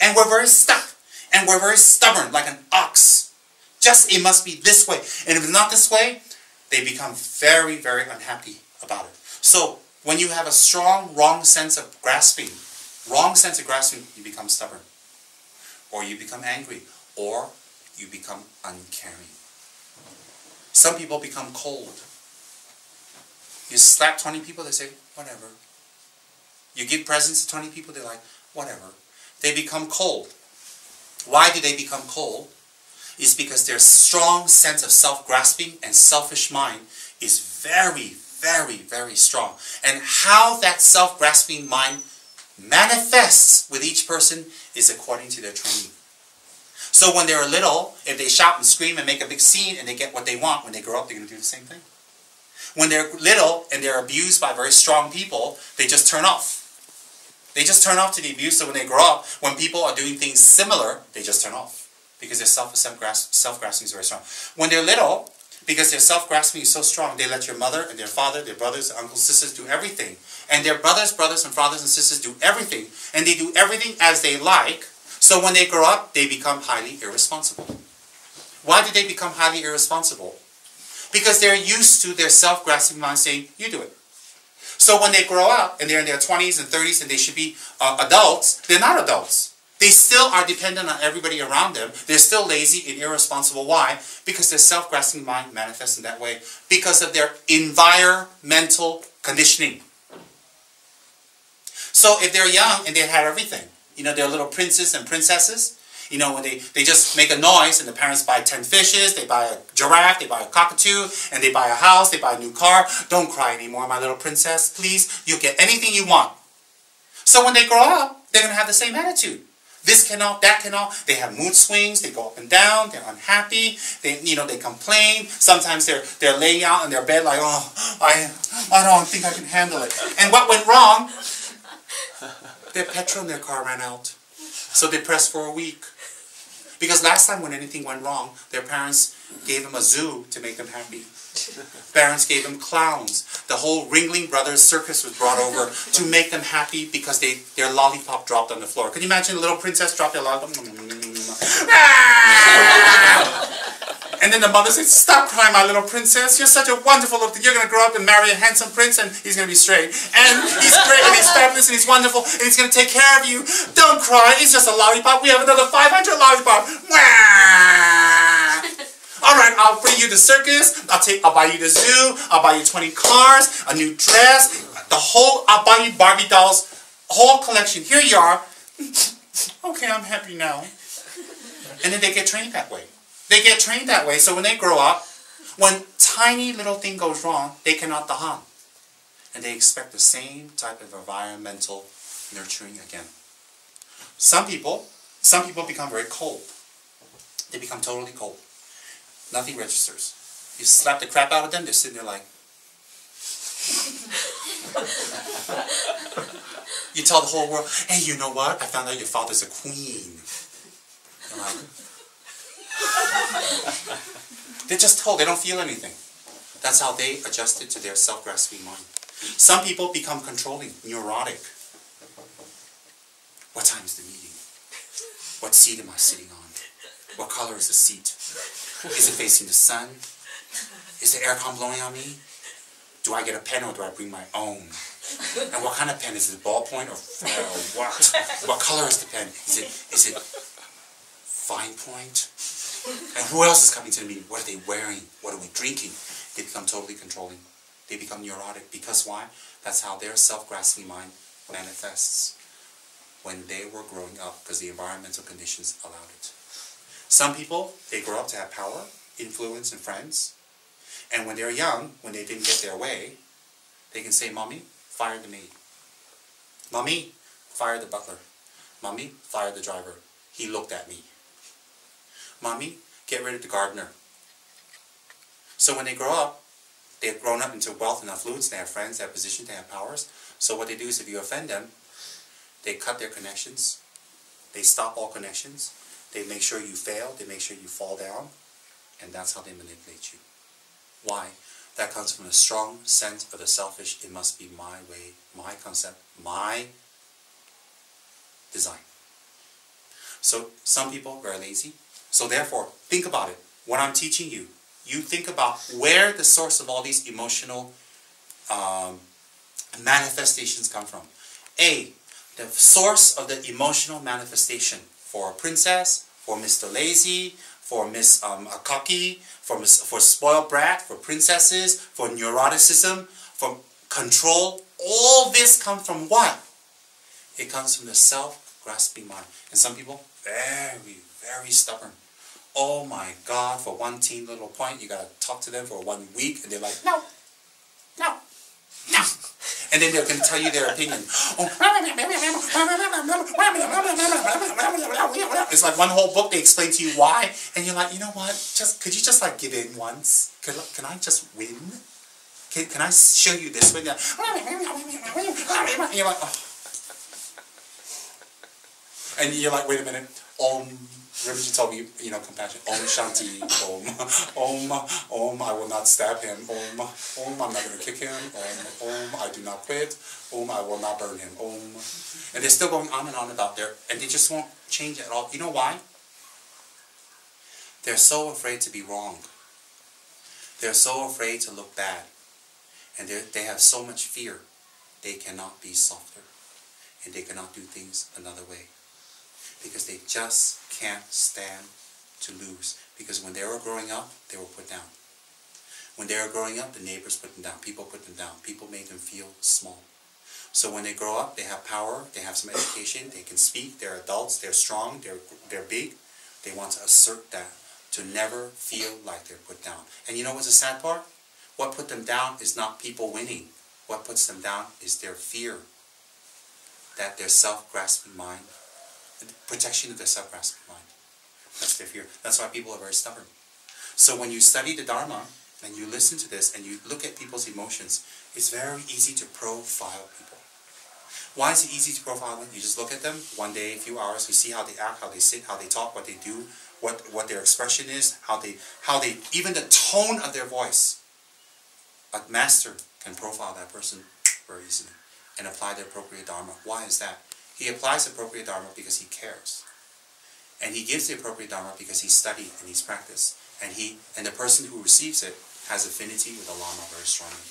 And we're very stuck. And we're very stubborn, like an ox. Just, it must be this way. And if it's not this way, they become very, very unhappy about it. So, when you have a strong, wrong sense of grasping, you become stubborn. Or you become angry. Or you become uncaring. Some people become cold. You slap 20 people, they say, whatever. You give presents to 20 people, they're like, whatever. They become cold. Why do they become cold? It's because their strong sense of self-grasping and selfish mind is very, very, very strong. And how that self-grasping mind manifests with each person is according to their training. So when they're little, if they shout and scream and make a big scene and they get what they want, when they grow up, they're going to do the same thing. When they're little and they're abused by very strong people, they just turn off. They just turn off to the abuse. So when they grow up, when people are doing things similar, they just turn off. Because their self-grasping is very strong. When they're little, because their self-grasping is so strong, they let your mother and their father, their brothers, uncles, sisters do everything. And their brothers and fathers and sisters do everything. And they do everything as they like. So when they grow up, they become highly irresponsible. Why do they become highly irresponsible? Because they're used to their self-grasping mind saying, you do it. So when they grow up and they're in their 20s and 30s and they should be adults, they're not adults. They still are dependent on everybody around them. They're still lazy and irresponsible. Why? Because their self-grasping mind manifests in that way. Because of their environmental conditioning. So if they're young and they had everything, you know, they're little princes and princesses, you know, when they just make a noise and the parents buy 10 fishes, they buy a giraffe, they buy a cockatoo, and they buy a house, they buy a new car. Don't cry anymore, my little princess, please. You'll get anything you want. So when they grow up, they're going to have the same attitude. This cannot, that cannot. They have mood swings. They go up and down. They're unhappy. They, you know, they complain. Sometimes they're laying out in their bed like, oh, I don't think I can handle it. And what went wrong? Their petrol in their car ran out. So they pressed for a week. Because last time when anything went wrong, their parents gave them a zoo to make them happy. Parents gave them clowns. The whole Ringling Brothers circus was brought over to make them happy because their lollipop dropped on the floor. Can you imagine a little princess dropped their lollipop? And then the mother said, stop crying, my little princess. You're such a wonderful little thing. You're going to grow up and marry a handsome prince and he's going to be straight. And he's great and he's fabulous and he's wonderful and he's going to take care of you. Don't cry. It's just a lollipop. We have another 500 lollipop. Alright, I'll bring you the circus, I'll buy you the zoo, I'll buy you 20 cars, a new dress, I'll buy you Barbie dolls, whole collection. Here you are. Okay, I'm happy now. And then they get trained that way. They get trained that way, so when they grow up, when tiny little thing goes wrong, they cannot tahan. And they expect the same type of environmental nurturing again. Some people become very cold. They become totally cold. Nothing registers. You slap the crap out of them, they're sitting there like... You tell the whole world, hey, you know what? I found out your father's a queen. They're like... They're just told, they don't feel anything. That's how they adjusted to their self-grasping mind. Some people become controlling, neurotic. What time is the meeting? What seat am I sitting on? What color is the seat? Is it facing the sun? Is the aircon blowing on me? Do I get a pen or do I bring my own? And what kind of pen? Is it ballpoint or what? What color is the pen? Is it fine point? And who else is coming to the meeting? What are they wearing? What are we drinking? They become totally controlling. They become neurotic. Because why? That's how their self-grasping mind manifests when they were growing up, because the environmental conditions allowed it. Some people, they grow up to have power, influence, and friends. And when they're young, when they didn't get their way, they can say, Mommy, fire the maid. Mommy, fire the butler. Mommy, fire the driver. He looked at me. Mommy, get rid of the gardener. So when they grow up, they've grown up into wealth and affluence, they have friends, they have position, they have powers. So what they do is if you offend them, they cut their connections. They stop all connections. They make sure you fail. They make sure you fall down. And that's how they manipulate you. Why? That comes from a strong sense of the selfish. It must be my way, my concept, my design. So some people are very lazy. So therefore, think about it. When I'm teaching you, you think about where the source of all these emotional manifestations come from. A, the source of the emotional manifestation for a princess, for Mr. Lazy, for Miss Cocky, for spoiled brat, for princesses, for neuroticism, for control. All this comes from what? It comes from the self-grasping mind. And some people, very, very stubborn. Oh my God, for one teeny little point, you gotta talk to them for 1 week, and they're like, no, no, no. And then they're going to tell you their opinion. It's like one whole book, they explain to you why, and you're like, you know what, could you just like give in once? Can I just win? Can I show you this way? And you're like, oh. And you're like, wait a minute, Rinpoche told me, you know, compassion. Om Shanti. Om, I will not stab him. Om, I'm not going to kick him. Om, I do not quit. Om, I will not burn him. Om. And they're still going on and on about there, and they just won't change at all. You know why? They're so afraid to be wrong. They're so afraid to look bad. And they have so much fear. They cannot be softer. And they cannot do things another way. Because they just can't stand to lose. Because when they were growing up, they were put down. When they were growing up, the neighbors put them down. People put them down. People made them feel small. So when they grow up, they have power, they have some education, they can speak, they're adults, they're strong, they're big. They want to assert that, to never feel like they're put down. And you know what's the sad part? What put them down is not people winning. What puts them down is their fear. That their self-grasping mind, the protection of their self-grasping mind. That's their fear. That's why people are very stubborn. So when you study the Dharma, and you listen to this, and you look at people's emotions, it's very easy to profile people. Why is it easy to profile them? You just look at them one day, a few hours, you see how they act, how they sit, how they talk, what they do, what their expression is, how they, even the tone of their voice. A master can profile that person very easily and apply the appropriate Dharma. Why is that? He applies the appropriate Dharma because he cares. And he gives the appropriate Dharma because he's studied and he's practiced. And the person who receives it has affinity with the Lama very strongly.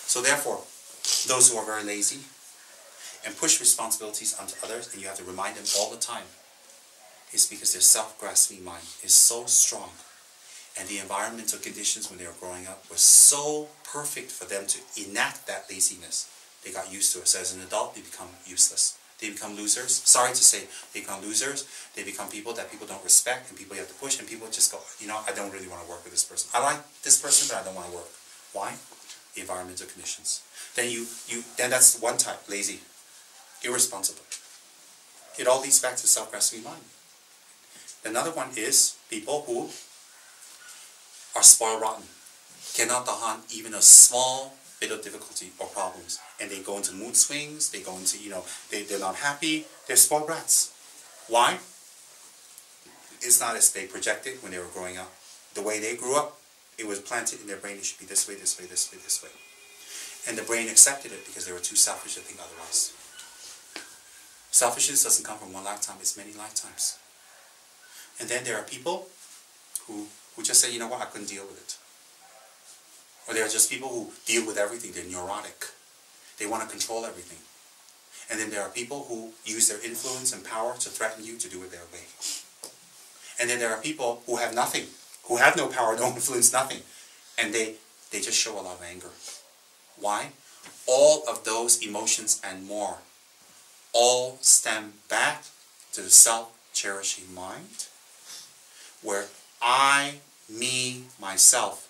So therefore, those who are very lazy and push responsibilities onto others, and you have to remind them all the time, is because their self-grasping mind is so strong, and the environmental conditions when they were growing up were so perfect for them to enact that laziness. They got used to it. So as an adult, they become useless. They become losers. Sorry to say, they become losers. They become people that people don't respect, and people you have to push, and people just go, you know, I don't really want to work with this person. I like this person, but I don't want to work. Why? The environmental conditions. Then that's one type, lazy, irresponsible. It all leads back to self-grasping mind. Another one is people who are spoiled rotten, cannot tahan even a small bit of difficulty or problems, and they go into mood swings, they go into, they're not happy, they're spoiled brats. Why? It's not as they projected when they were growing up. The way they grew up, it was planted in their brain, it should be this way, this way, this way, this way. And the brain accepted it because they were too selfish to think otherwise. Selfishness doesn't come from one lifetime, it's many lifetimes. And then there are people who just say, you know what, I couldn't deal with it. Or there are just people who deal with everything, they're neurotic. They want to control everything. And then there are people who use their influence and power to threaten you to do it their way. And then there are people who have nothing, who have no power, no influence, nothing. And they just show a lot of anger. Why? All of those emotions and more all stem back to the self-cherishing mind, where I, me, myself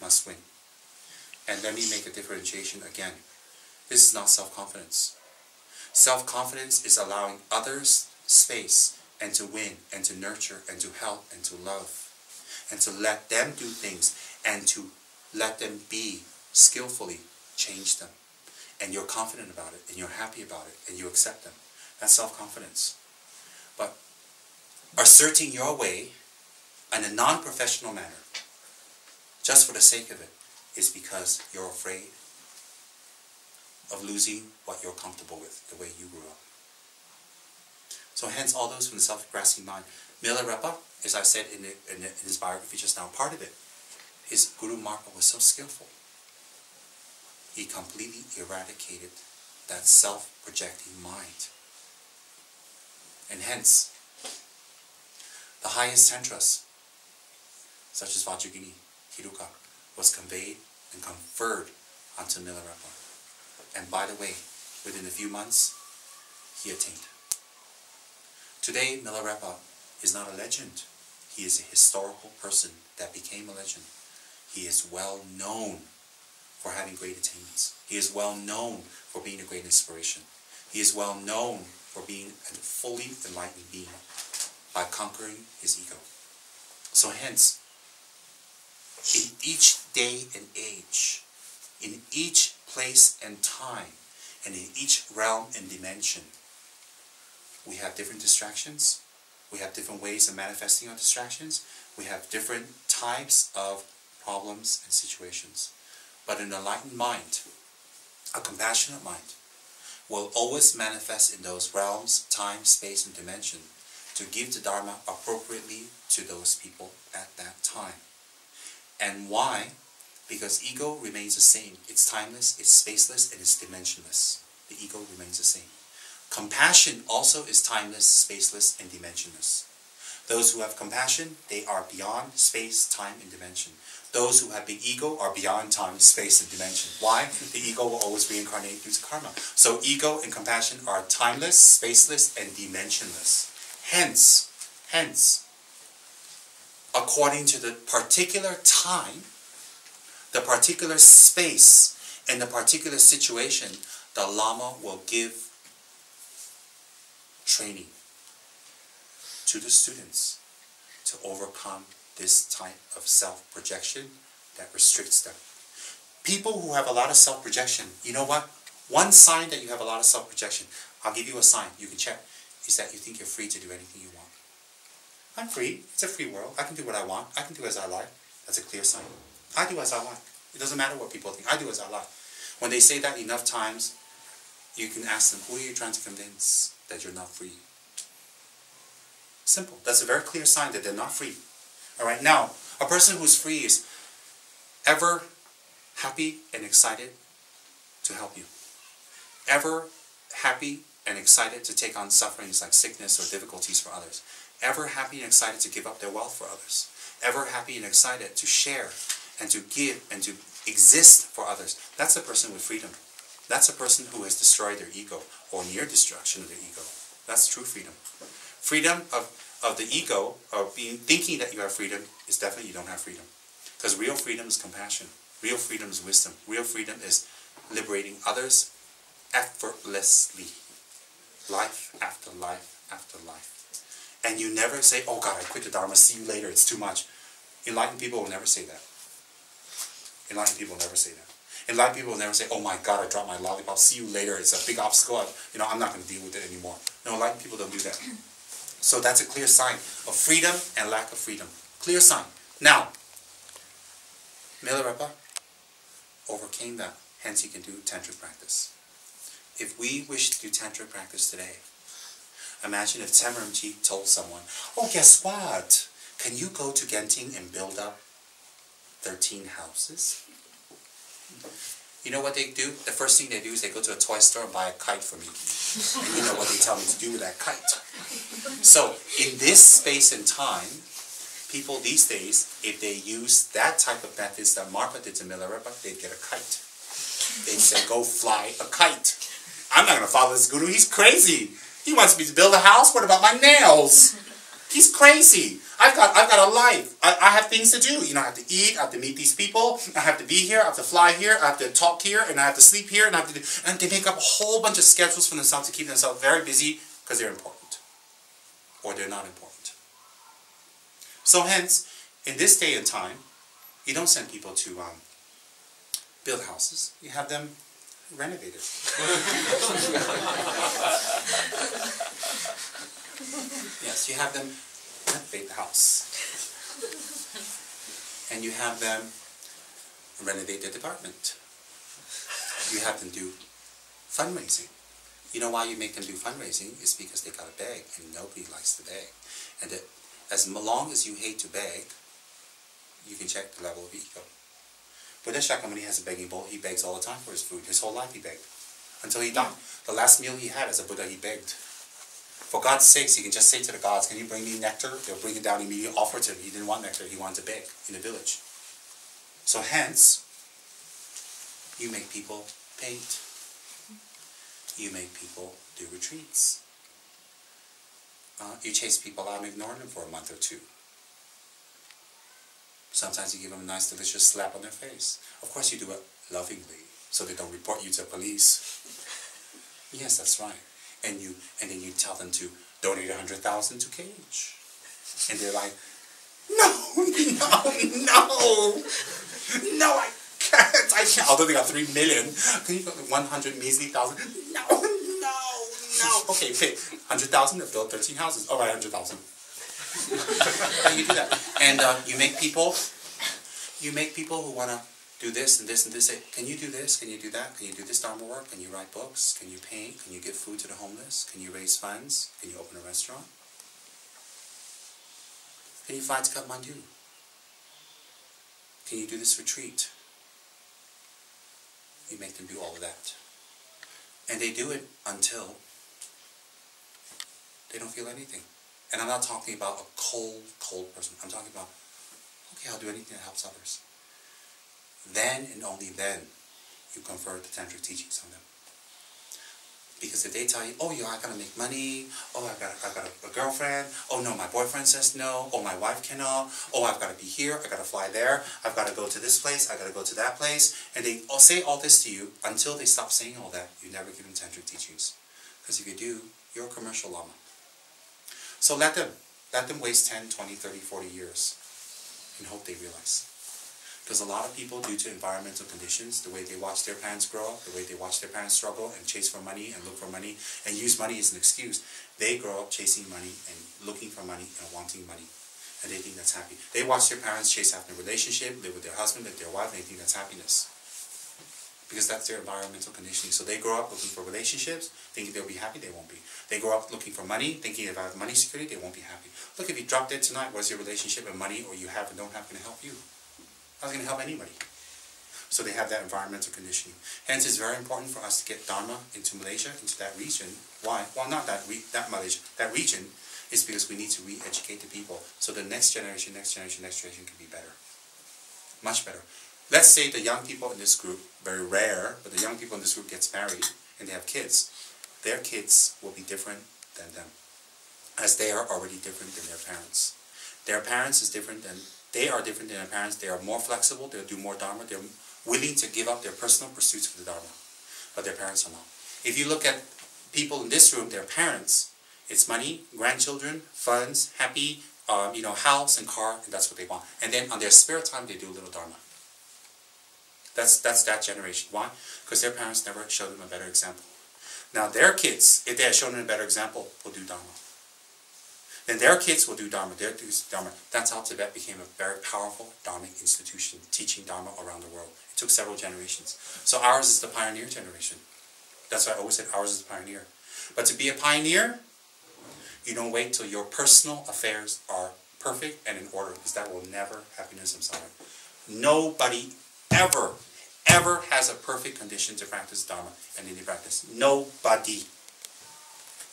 must win. And let me make a differentiation again. This is not self-confidence. Self-confidence is allowing others space and to win and to nurture and to help and to love and to let them do things and to let them be skillfully change them. And you're confident about it and you're happy about it and you accept them. That's self-confidence. But asserting your way in a non-professional manner, just for the sake of it, is because you're afraid of losing what you're comfortable with, the way you grew up. So hence all those from the self-grasping mind. Milarepa, as I said in his biography just now, part of it, his Guru Marpa was so skillful. He completely eradicated that self-projecting mind. And hence, the highest tantras, such as Vajragini, Hiruka, was conveyed and conferred onto Milarepa. And by the way, within a few months, he attained. Today, Milarepa is not a legend. He is a historical person that became a legend. He is well known for having great attainments. He is well known for being a great inspiration. He is well known for being a fully enlightened being by conquering his ego. So hence, in each day and age, in each place and time, and in each realm and dimension, we have different distractions. We have different ways of manifesting our distractions. We have different types of problems and situations. But an enlightened mind, a compassionate mind, will always manifest in those realms, time, space, and dimension to give the Dharma appropriately to those people at that time. And why? Because ego remains the same. It's timeless, it's spaceless, and it's dimensionless. The ego remains the same. Compassion also is timeless, spaceless, and dimensionless. Those who have compassion, they are beyond space, time, and dimension. Those who have big ego are beyond time, space, and dimension. Why? The ego will always reincarnate due to karma. So ego and compassion are timeless, spaceless, and dimensionless. Hence, according to the particular time, the particular space, and the particular situation, the Lama will give training to the students to overcome this type of self-projection that restricts them. People who have a lot of self-projection, you know what? One sign that you have a lot of self-projection, I'll give you a sign, you can check, is that you think you're free to do anything you want. I'm free. It's a free world. I can do what I want. I can do as I like. That's a clear sign. I do as I like. It doesn't matter what people think. I do as I like. When they say that enough times, you can ask them, who are you trying to convince that you're not free? Simple. That's a very clear sign that they're not free. Alright, now, a person who's free is ever happy and excited to help you. Ever happy and excited to take on sufferings like sickness or difficulties for others. Ever happy and excited to give up their wealth for others. Ever happy and excited to share and to give and to exist for others. That's a person with freedom. That's a person who has destroyed their ego or near destruction of their ego. That's true freedom. Freedom of the ego, of thinking that you have freedom, is definitely you don't have freedom. Because real freedom is compassion. Real freedom is wisdom. Real freedom is liberating others effortlessly. Life after life after life. And you never say, oh God, I quit the Dharma, see you later, it's too much. Enlightened people will never say that. Enlightened people will never say that. Enlightened people will never say, oh my God, I dropped my lollipop, see you later, it's a big obstacle, I'm not going to deal with it anymore. No, enlightened people don't do that. So that's a clear sign of freedom and lack of freedom. Clear sign. Now, Milarepa overcame that, hence he can do tantric practice. If we wish to do tantric practice today, imagine if Tsem told someone, oh, guess what? Can you go to Genting and build up 13 houses? You know what they do? The first thing they do is they go to a toy store and buy a kite for me. And you know what they tell me to do with that kite. So, in this space and time, people these days, if they use that type of methods that Marpa did to Milarepa, they'd get a kite. They'd say, go fly a kite. I'm not going to follow this guru, he's crazy. He wants me to build a house, what about my nails? He's crazy. I've got a life. I have things to do. I have to eat, I have to meet these people, I have to be here, I have to fly here, I have to talk here, and I have to sleep here, and and they make up a whole bunch of schedules for themselves to keep themselves very busy because they're important. Or they're not important. So hence, in this day and time, you don't send people to build houses. You have them renovated. Yes, you have them renovate the house. And you have them renovate their department. You have them do fundraising. You know why you make them do fundraising? It's because they gotta beg, and nobody likes to beg. And as long as you hate to beg, you can check the level of ego. Buddha Shakyamuni has a begging bowl. He begs all the time for his food. His whole life he begged. Until he died. The last meal he had as a Buddha, he begged. For God's sakes, he can just say to the gods, can you bring me nectar? They'll bring it down immediately, offer it to him. He didn't want nectar, he wanted to beg in the village. So hence, you make people paint. You make people do retreats. You chase people out and ignore them for a month or two. Sometimes you give them a nice, delicious slap on their face. Of course you do it lovingly, so they don't report you to police. Yes, that's right. And then you tell them to donate 100,000 to Cage. And they're like, no, I can't. Although they got 3 million, can you go 100 measly thousand? No. Okay, 100,000 to build 13 houses. All right, 100,000. How do you do that? And you make people who want to do this and this and this. Say, can you do this? Can you do that? Can you do this Dharma work? Can you write books? Can you paint? Can you give food to the homeless? Can you raise funds? Can you open a restaurant? Can you fly to Kathmandu? Can you do this retreat? You make them do all of that. And they do it until They don't feel anything. And I'm not talking about a cold person. I'm talking about, okay, I'll do anything that helps others. Then and only then you confer the tantric teachings on them. Because if they tell you, oh, I gotta make money, oh, I got a girlfriend, oh no, my boyfriend says no, oh, my wife cannot, oh, I've gotta be here, I gotta fly there, I've gotta go to this place, I gotta go to that place, and they all say all this to you until they stop saying all that. You never give them tantric teachings. Because if you do, you're a commercial lama. So let them waste 10, 20, 30, 40 years and hope they realize. Because a lot of people, due to environmental conditions, the way they watch their parents grow up, the way they watch their parents struggle and chase for money and look for money and use money as an excuse, they grow up chasing money and looking for money and wanting money. And they think that's happy. They watch their parents chase after a relationship, live with their husband, live with their wife, and they think that's happiness. Because that's their environmental conditioning. So they grow up looking for relationships, thinking they'll be happy, they won't be. They grow up looking for money, thinking if I have money security, they won't be happy. Look, if you drop dead tonight, what's your relationship and money, or you have and don't have, going to help you? How's it going to help anybody? So they have that environmental conditioning. Hence, it's very important for us to get Dharma into Malaysia, into that region. Why? Well, not that Malaysia. That region is because we need to re-educate the people so the next generation can be better. Much better. Let's say the young people in this group, very rare, but the young people in this group gets married and they have kids. Their kids will be different than them, as they are already different than their parents. Their parents is different than, they are different than their parents. They are more flexible, they'll do more Dharma, they're willing to give up their personal pursuits for the Dharma, but their parents are not. If you look at people in this room, their parents, it's money, grandchildren, funds, happy, house and car, and that's what they want. And then on their spare time, they do a little Dharma. That's that generation. Why? Because their parents never showed them a better example. Now their kids, if they had shown them a better example, will do Dharma. Then their kids will do Dharma. They'll do Dharma. That's how Tibet became a very powerful Dharmic institution, teaching Dharma around the world. It took several generations. So ours is the pioneer generation. That's why I always said ours is the pioneer. But to be a pioneer, you don't wait till your personal affairs are perfect and in order, because that will never happen in samsara. Nobody ever has a perfect condition to practice Dharma and any practice. Nobody.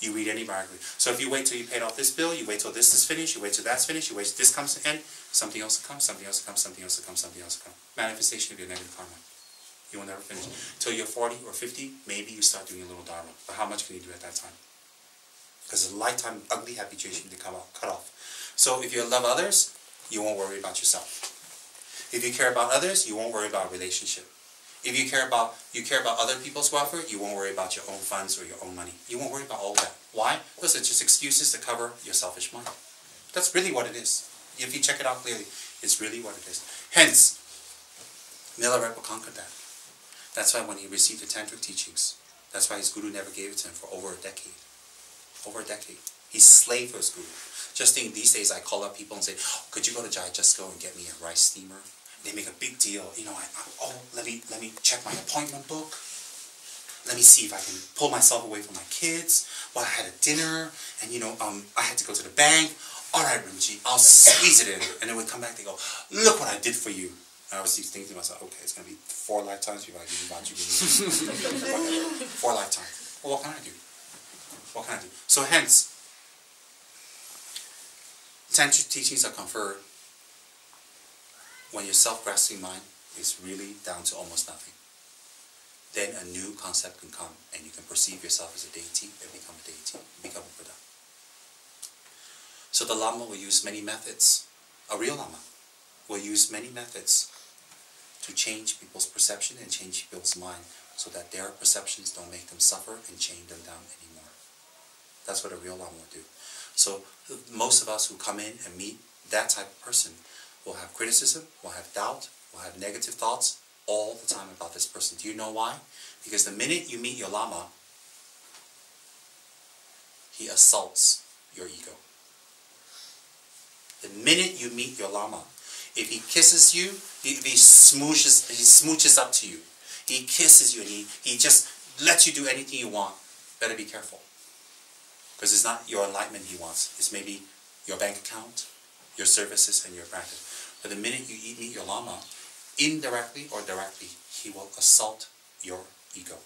You read any biography. So if you wait till you paid off this bill, you wait till this is finished, you wait till that's finished, you wait till this comes to end, something else will come, something else will come, something else will come, something else will come. Manifestation of your negative karma. You will never finish. Till you're 40 or 50, maybe you start doing a little Dharma. But how much can you do at that time? Because a lifetime ugly habituation to cut off. So if you love others, you won't worry about yourself. If you care about others, you won't worry about a relationship. If you care about other people's welfare, you won't worry about your own funds or your own money. You won't worry about all that. Why? Those are just excuses to cover your selfish mind. That's really what it is. If you check it out clearly, it's really what it is. Hence, Milarepa conquered that. That's why when he received the tantric teachings, that's why his guru never gave it to him for over a decade. Over a decade. He slaved for his guru. Just think these days I call up people and say, oh, could you go to Jai Just Go and get me a rice steamer? They make a big deal. Let me check my appointment book. Let me see if I can pull myself away from my kids. Well, I had a dinner, and I had to go to the bank. All right, Rinpoche, I'll squeeze it in. And then we come back, they go, look what I did for you. And I was thinking to myself, okay, it's going to be 4 lifetimes before I give you what you need. 4 lifetimes. Well, what can I do? What can I do? So hence, tantric teachings are conferred when your self-grasping mind is really down to almost nothing. Then a new concept can come, and you can perceive yourself as a deity and become a deity, become a Buddha. So the Lama will use many methods. A real Lama will use many methods to change people's perception and change people's mind so that their perceptions don't make them suffer and chain them down anymore. That's what a real Lama will do. So most of us who come in and meet that type of person will have criticism, will have doubt, will have negative thoughts all the time about this person. Do you know why? Because the minute you meet your Lama, he assaults your ego. The minute you meet your Lama, if he kisses you, if he smooches up to you, he kisses you and he just lets you do anything you want, better be careful. Because it's not your enlightenment he wants. It's maybe your bank account, your services, and your practice. But the minute you meet your Lama, indirectly or directly, he will assault your ego.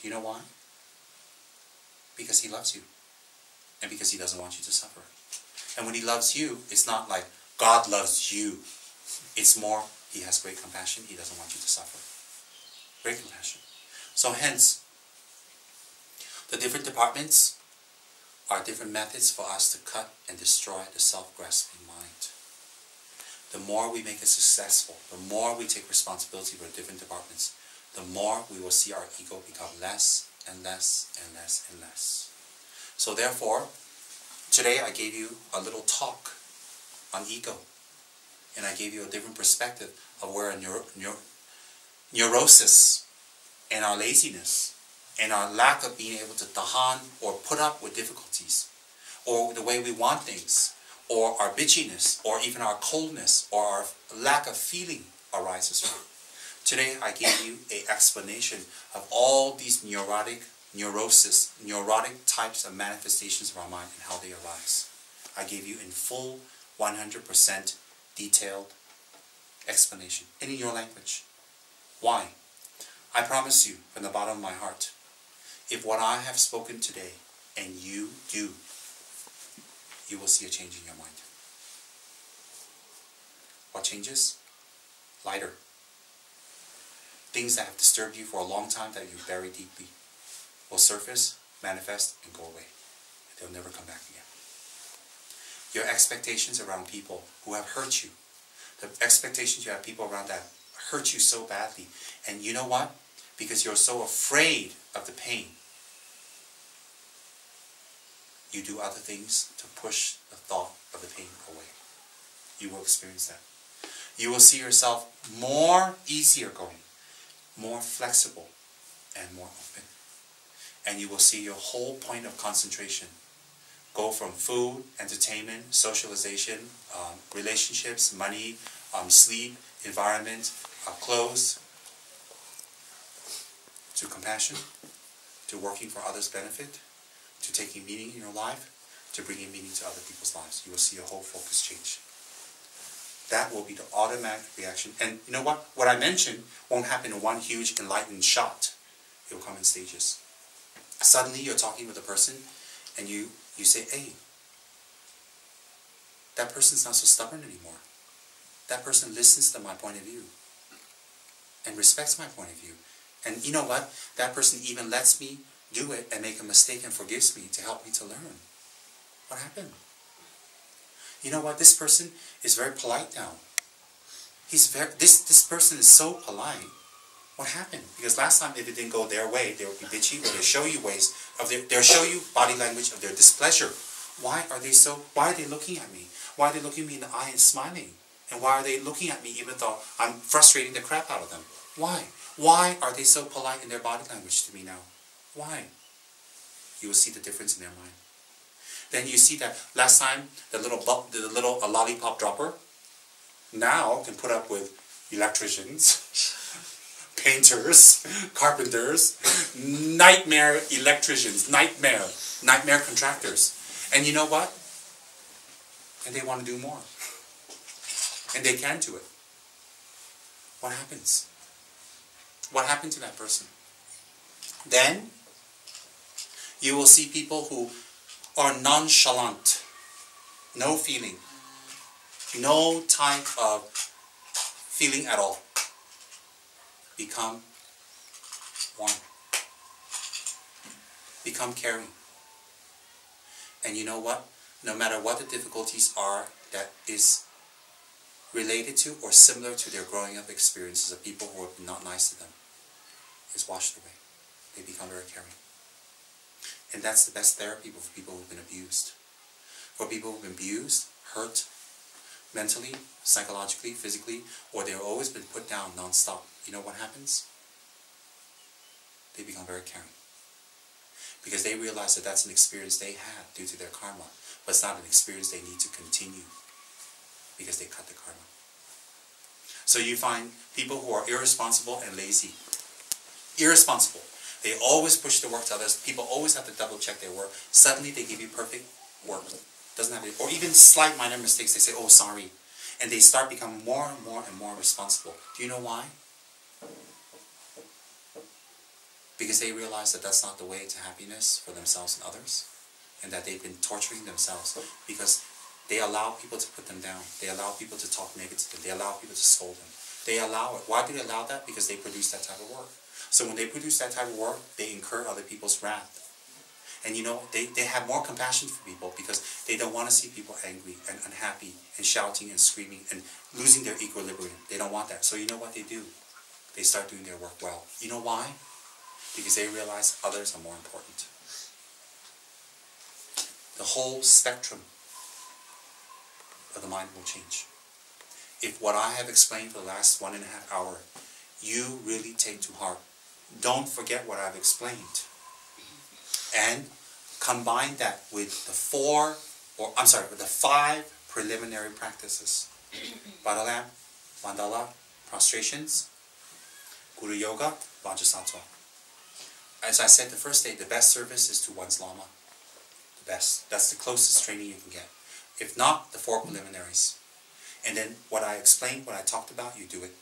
Do you know why? Because he loves you. And because He doesn't want you to suffer. And when He loves you, it's not like God loves you. It's more, He has great compassion. He doesn't want you to suffer. Great compassion. So hence, the different departments are different methods for us to cut and destroy the self-grasping mind. The more we make it successful, the more we take responsibility for different departments, the more we will see our ego become less and less and less and less. So therefore, today I gave you a little talk on ego. And I gave you a different perspective of where neurosis and our laziness and our lack of being able to tahan or put up with difficulties, or the way we want things, or our bitchiness, or even our coldness, or our lack of feeling arises from. Today I gave you an explanation of all these neurotic types of manifestations of our mind and how they arise. I gave you in full 100% detailed explanation, and in your language. Why? I promise you from the bottom of my heart, if what I have spoken today and you do, you will see a change in your mind. What changes? Lighter. Things that have disturbed you for a long time that you bury deeply will surface, manifest, and go away. They'll never come back again. Your expectations around people who have hurt you, the expectations you have people around that hurt you so badly, and you know what? Because you're so afraid of the pain, you do other things to push the thought of the pain away. You will experience that. You will see yourself more easier going, more flexible, and more open. And you will see your whole point of concentration go from food, entertainment, socialization, relationships, money, sleep, environment, clothes, to compassion, to working for others' benefit, to taking meaning in your life, to bringing meaning to other people's lives. You will see your whole focus change. That will be the automatic reaction. And you know what? What I mentioned won't happen in one huge enlightened shot. It will come in stages. Suddenly you're talking with a person and you say, hey, that person's not so stubborn anymore. That person listens to my point of view and respects my point of view. And you know what? That person even lets me do it and make a mistake and forgives me to help me to learn. What happened? You know what? This person is very polite now. This person is so polite. What happened? Because last time, if it didn't go their way, they would be bitchy, or they'll show you ways of they'll show you body language of their displeasure. Why are they looking at me? Why are they looking me in the eye and smiling? And why are they looking at me even though I'm frustrating the crap out of them? Why? Why are they so polite in their body language to me now? Why? You will see the difference in their mind. Then you see that last time, the little lollipop dropper, now can put up with electricians, painters, carpenters, nightmare electricians, nightmare contractors. And you know what? And they want to do more. And they can do it. What happens? What happened to that person? Then, you will see people who are nonchalant, no feeling, no type of feeling at all, become one, become caring. And you know what? No matter what the difficulties are that is related to or similar to their growing up experiences of people who are not nice to them, is washed away. They become very caring. And that's the best therapy for people who've been abused. For people who've been abused, hurt, mentally, psychologically, physically, or they've always been put down non-stop. You know what happens? They become very caring. Because they realize that that's an experience they had due to their karma, but it's not an experience they need to continue because they cut the karma. So you find people who are irresponsible and lazy. Irresponsible. They always push their work to others. People always have to double check their work. Suddenly they give you perfect work. Doesn't have any, or even slight minor mistakes, they say, oh, sorry. And they start becoming more and more and more responsible. Do you know why? Because they realize that that's not the way to happiness for themselves and others. and that they've been torturing themselves because they allow people to put them down. They allow people to talk negatively. They allow people to scold them. They allow it. Why do they allow that? Because they produce that type of work. So when they produce that type of work, they incur other people's wrath. And you know, they have more compassion for people because they don't want to see people angry and unhappy and shouting and screaming and losing their equilibrium. They don't want that. So you know what they do? They start doing their work well. You know why? Because they realize others are more important. The whole spectrum of the mind will change. If what I have explained for the last 1.5 hours, you really take to heart, don't forget what I've explained. And combine that with the 5 preliminary practices. Badalam, Mandala, prostrations, Guru Yoga, Vajrasattva. As I said the first day, the best service is to one's Lama. The best. That's the closest training you can get. If not, the 4 preliminaries. And then what I explained, what I talked about, you do it.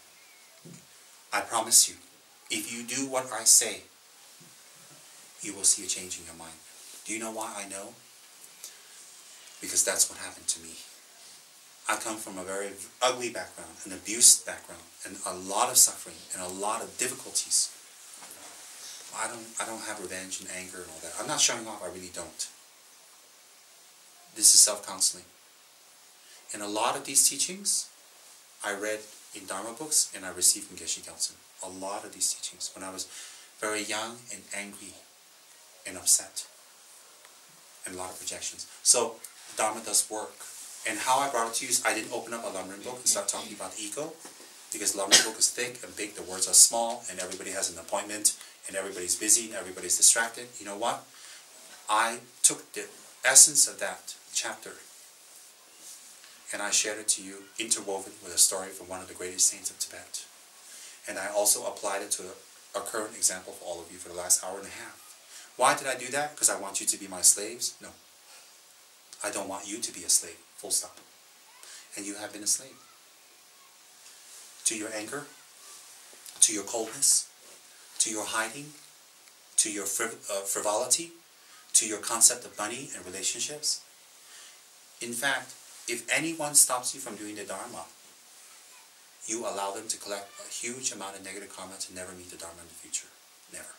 I promise you, if you do what I say, you will see a change in your mind. Do you know why I know? Because that's what happened to me. I come from a very ugly background, an abused background, and a lot of suffering, and a lot of difficulties. I don't have revenge and anger and all that. I'm not showing off, I really don't. This is self-counseling. And a lot of these teachings, I read in Dharma books, and I received from Geshe Gyaltsen. A lot of these teachings, when I was very young and angry and upset, and a lot of projections. So, Dharma does work. And how I brought it to you is I didn't open up a Lamrim book and start talking about the ego, because Lamrim book is thick and big, the words are small, and everybody has an appointment, and everybody's busy, and everybody's distracted. You know what? I took the essence of that chapter, and I shared it to you, interwoven with a story from one of the greatest saints of Tibet. And I also applied it to a current example for all of you for the last 1.5 hours. Why did I do that? Because I want you to be my slaves? No. I don't want you to be a slave. Full stop. And you have been a slave. To your anger, to your coldness, to your hiding, to your frivolity, to your concept of money and relationships. In fact, if anyone stops you from doing the Dharma, you allow them to collect a huge amount of negative karma to never meet the Dharma in the future. Never.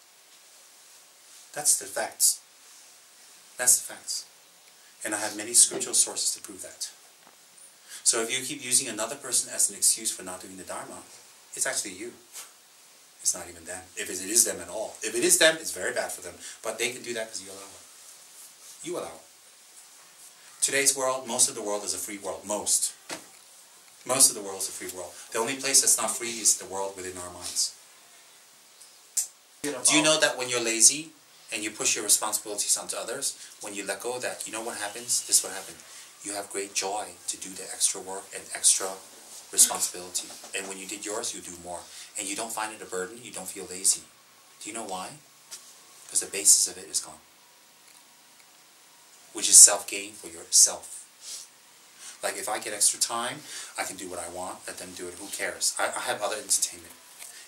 That's the facts. That's the facts. And I have many scriptural sources to prove that. So if you keep using another person as an excuse for not doing the Dharma, it's actually you. It's not even them. If it is them at all. If it is them, it's very bad for them. But they can do that because you allow it. You allow it. Today's world, most of the world is a free world. Most. Most of the world is a free world. The only place that's not free is the world within our minds. Do you know that when you're lazy and you push your responsibilities onto others, when you let go of that, you know what happens? This is what happens. You have great joy to do the extra work and extra responsibility. And when you did yours, you do more. And you don't find it a burden, you don't feel lazy. Do you know why? Because the basis of it is gone. Which is self-gain for yourself. Like if I get extra time, I can do what I want, let them do it, who cares? I have other entertainment.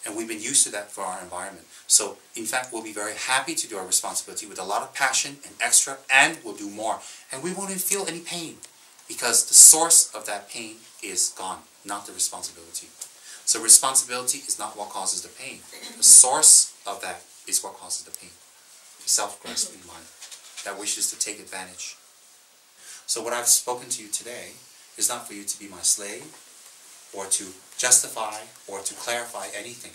And we've been used to that for our environment. So, in fact, we'll be very happy to do our responsibility with a lot of passion and extra, and we'll do more. And we won't even feel any pain, because the source of that pain is gone, not the responsibility. So responsibility is not what causes the pain. The source of that is what causes the pain. The self-grasping mind that wishes to take advantage. So what I've spoken to you today is not for you to be my slave, or to justify, or to clarify anything.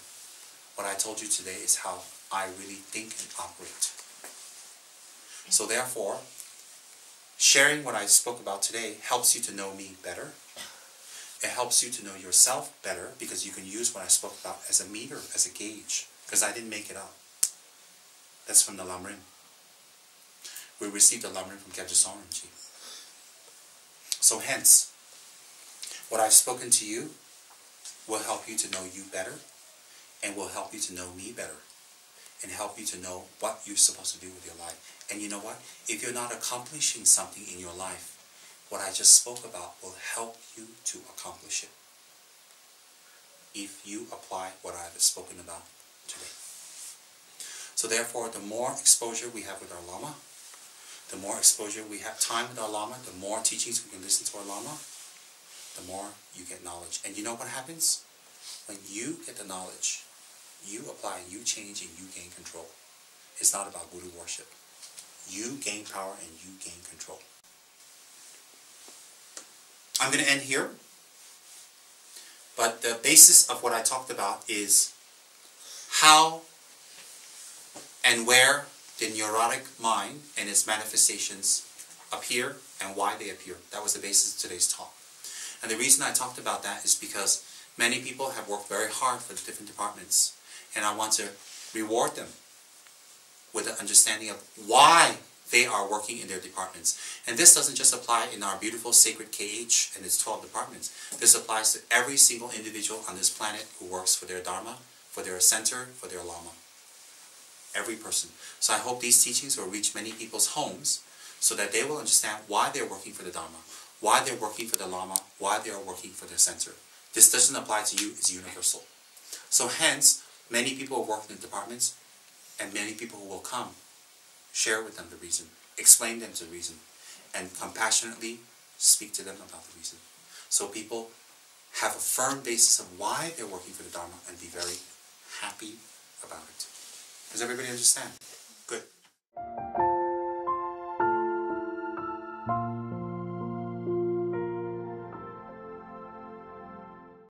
What I told you today is how I really think and operate. So therefore, sharing what I spoke about today helps you to know me better. It helps you to know yourself better, because you can use what I spoke about as a meter, as a gauge, because I didn't make it up. That's from the Lamrim. We received the Lamrim from Kyabje Rinpoche. So hence, what I've spoken to you will help you to know you better, and will help you to know me better, and help you to know what you're supposed to do with your life. And you know what? If you're not accomplishing something in your life, what I just spoke about will help you to accomplish it, if you apply what I have spoken about today. So therefore, the more exposure we have with our Lama, the more exposure we have time with our Lama, the more teachings we can listen to our Lama, the more you get knowledge. And you know what happens? When you get the knowledge, you apply, you change, and you gain control. It's not about Guru worship. You gain power and you gain control. I'm going to end here. But the basis of what I talked about is how and where the neurotic mind and its manifestations appear and why they appear. That was the basis of today's talk. And the reason I talked about that is because many people have worked very hard for the different departments. And I want to reward them with an understanding of why they are working in their departments. And this doesn't just apply in our beautiful sacred KH and its 12 departments. This applies to every single individual on this planet who works for their Dharma, for their center, for their Lama. Every person. So I hope these teachings will reach many people's homes so that they will understand why they're working for the Dharma, why they're working for the Lama, why they are working for their center. This doesn't apply to you, it's universal. So hence, many people have worked in the departments, and many people who will come, share with them the reason, explain them the reason, and compassionately speak to them about the reason. So people have a firm basis of why they're working for the Dharma and be very happy about it. Does everybody understand? Good.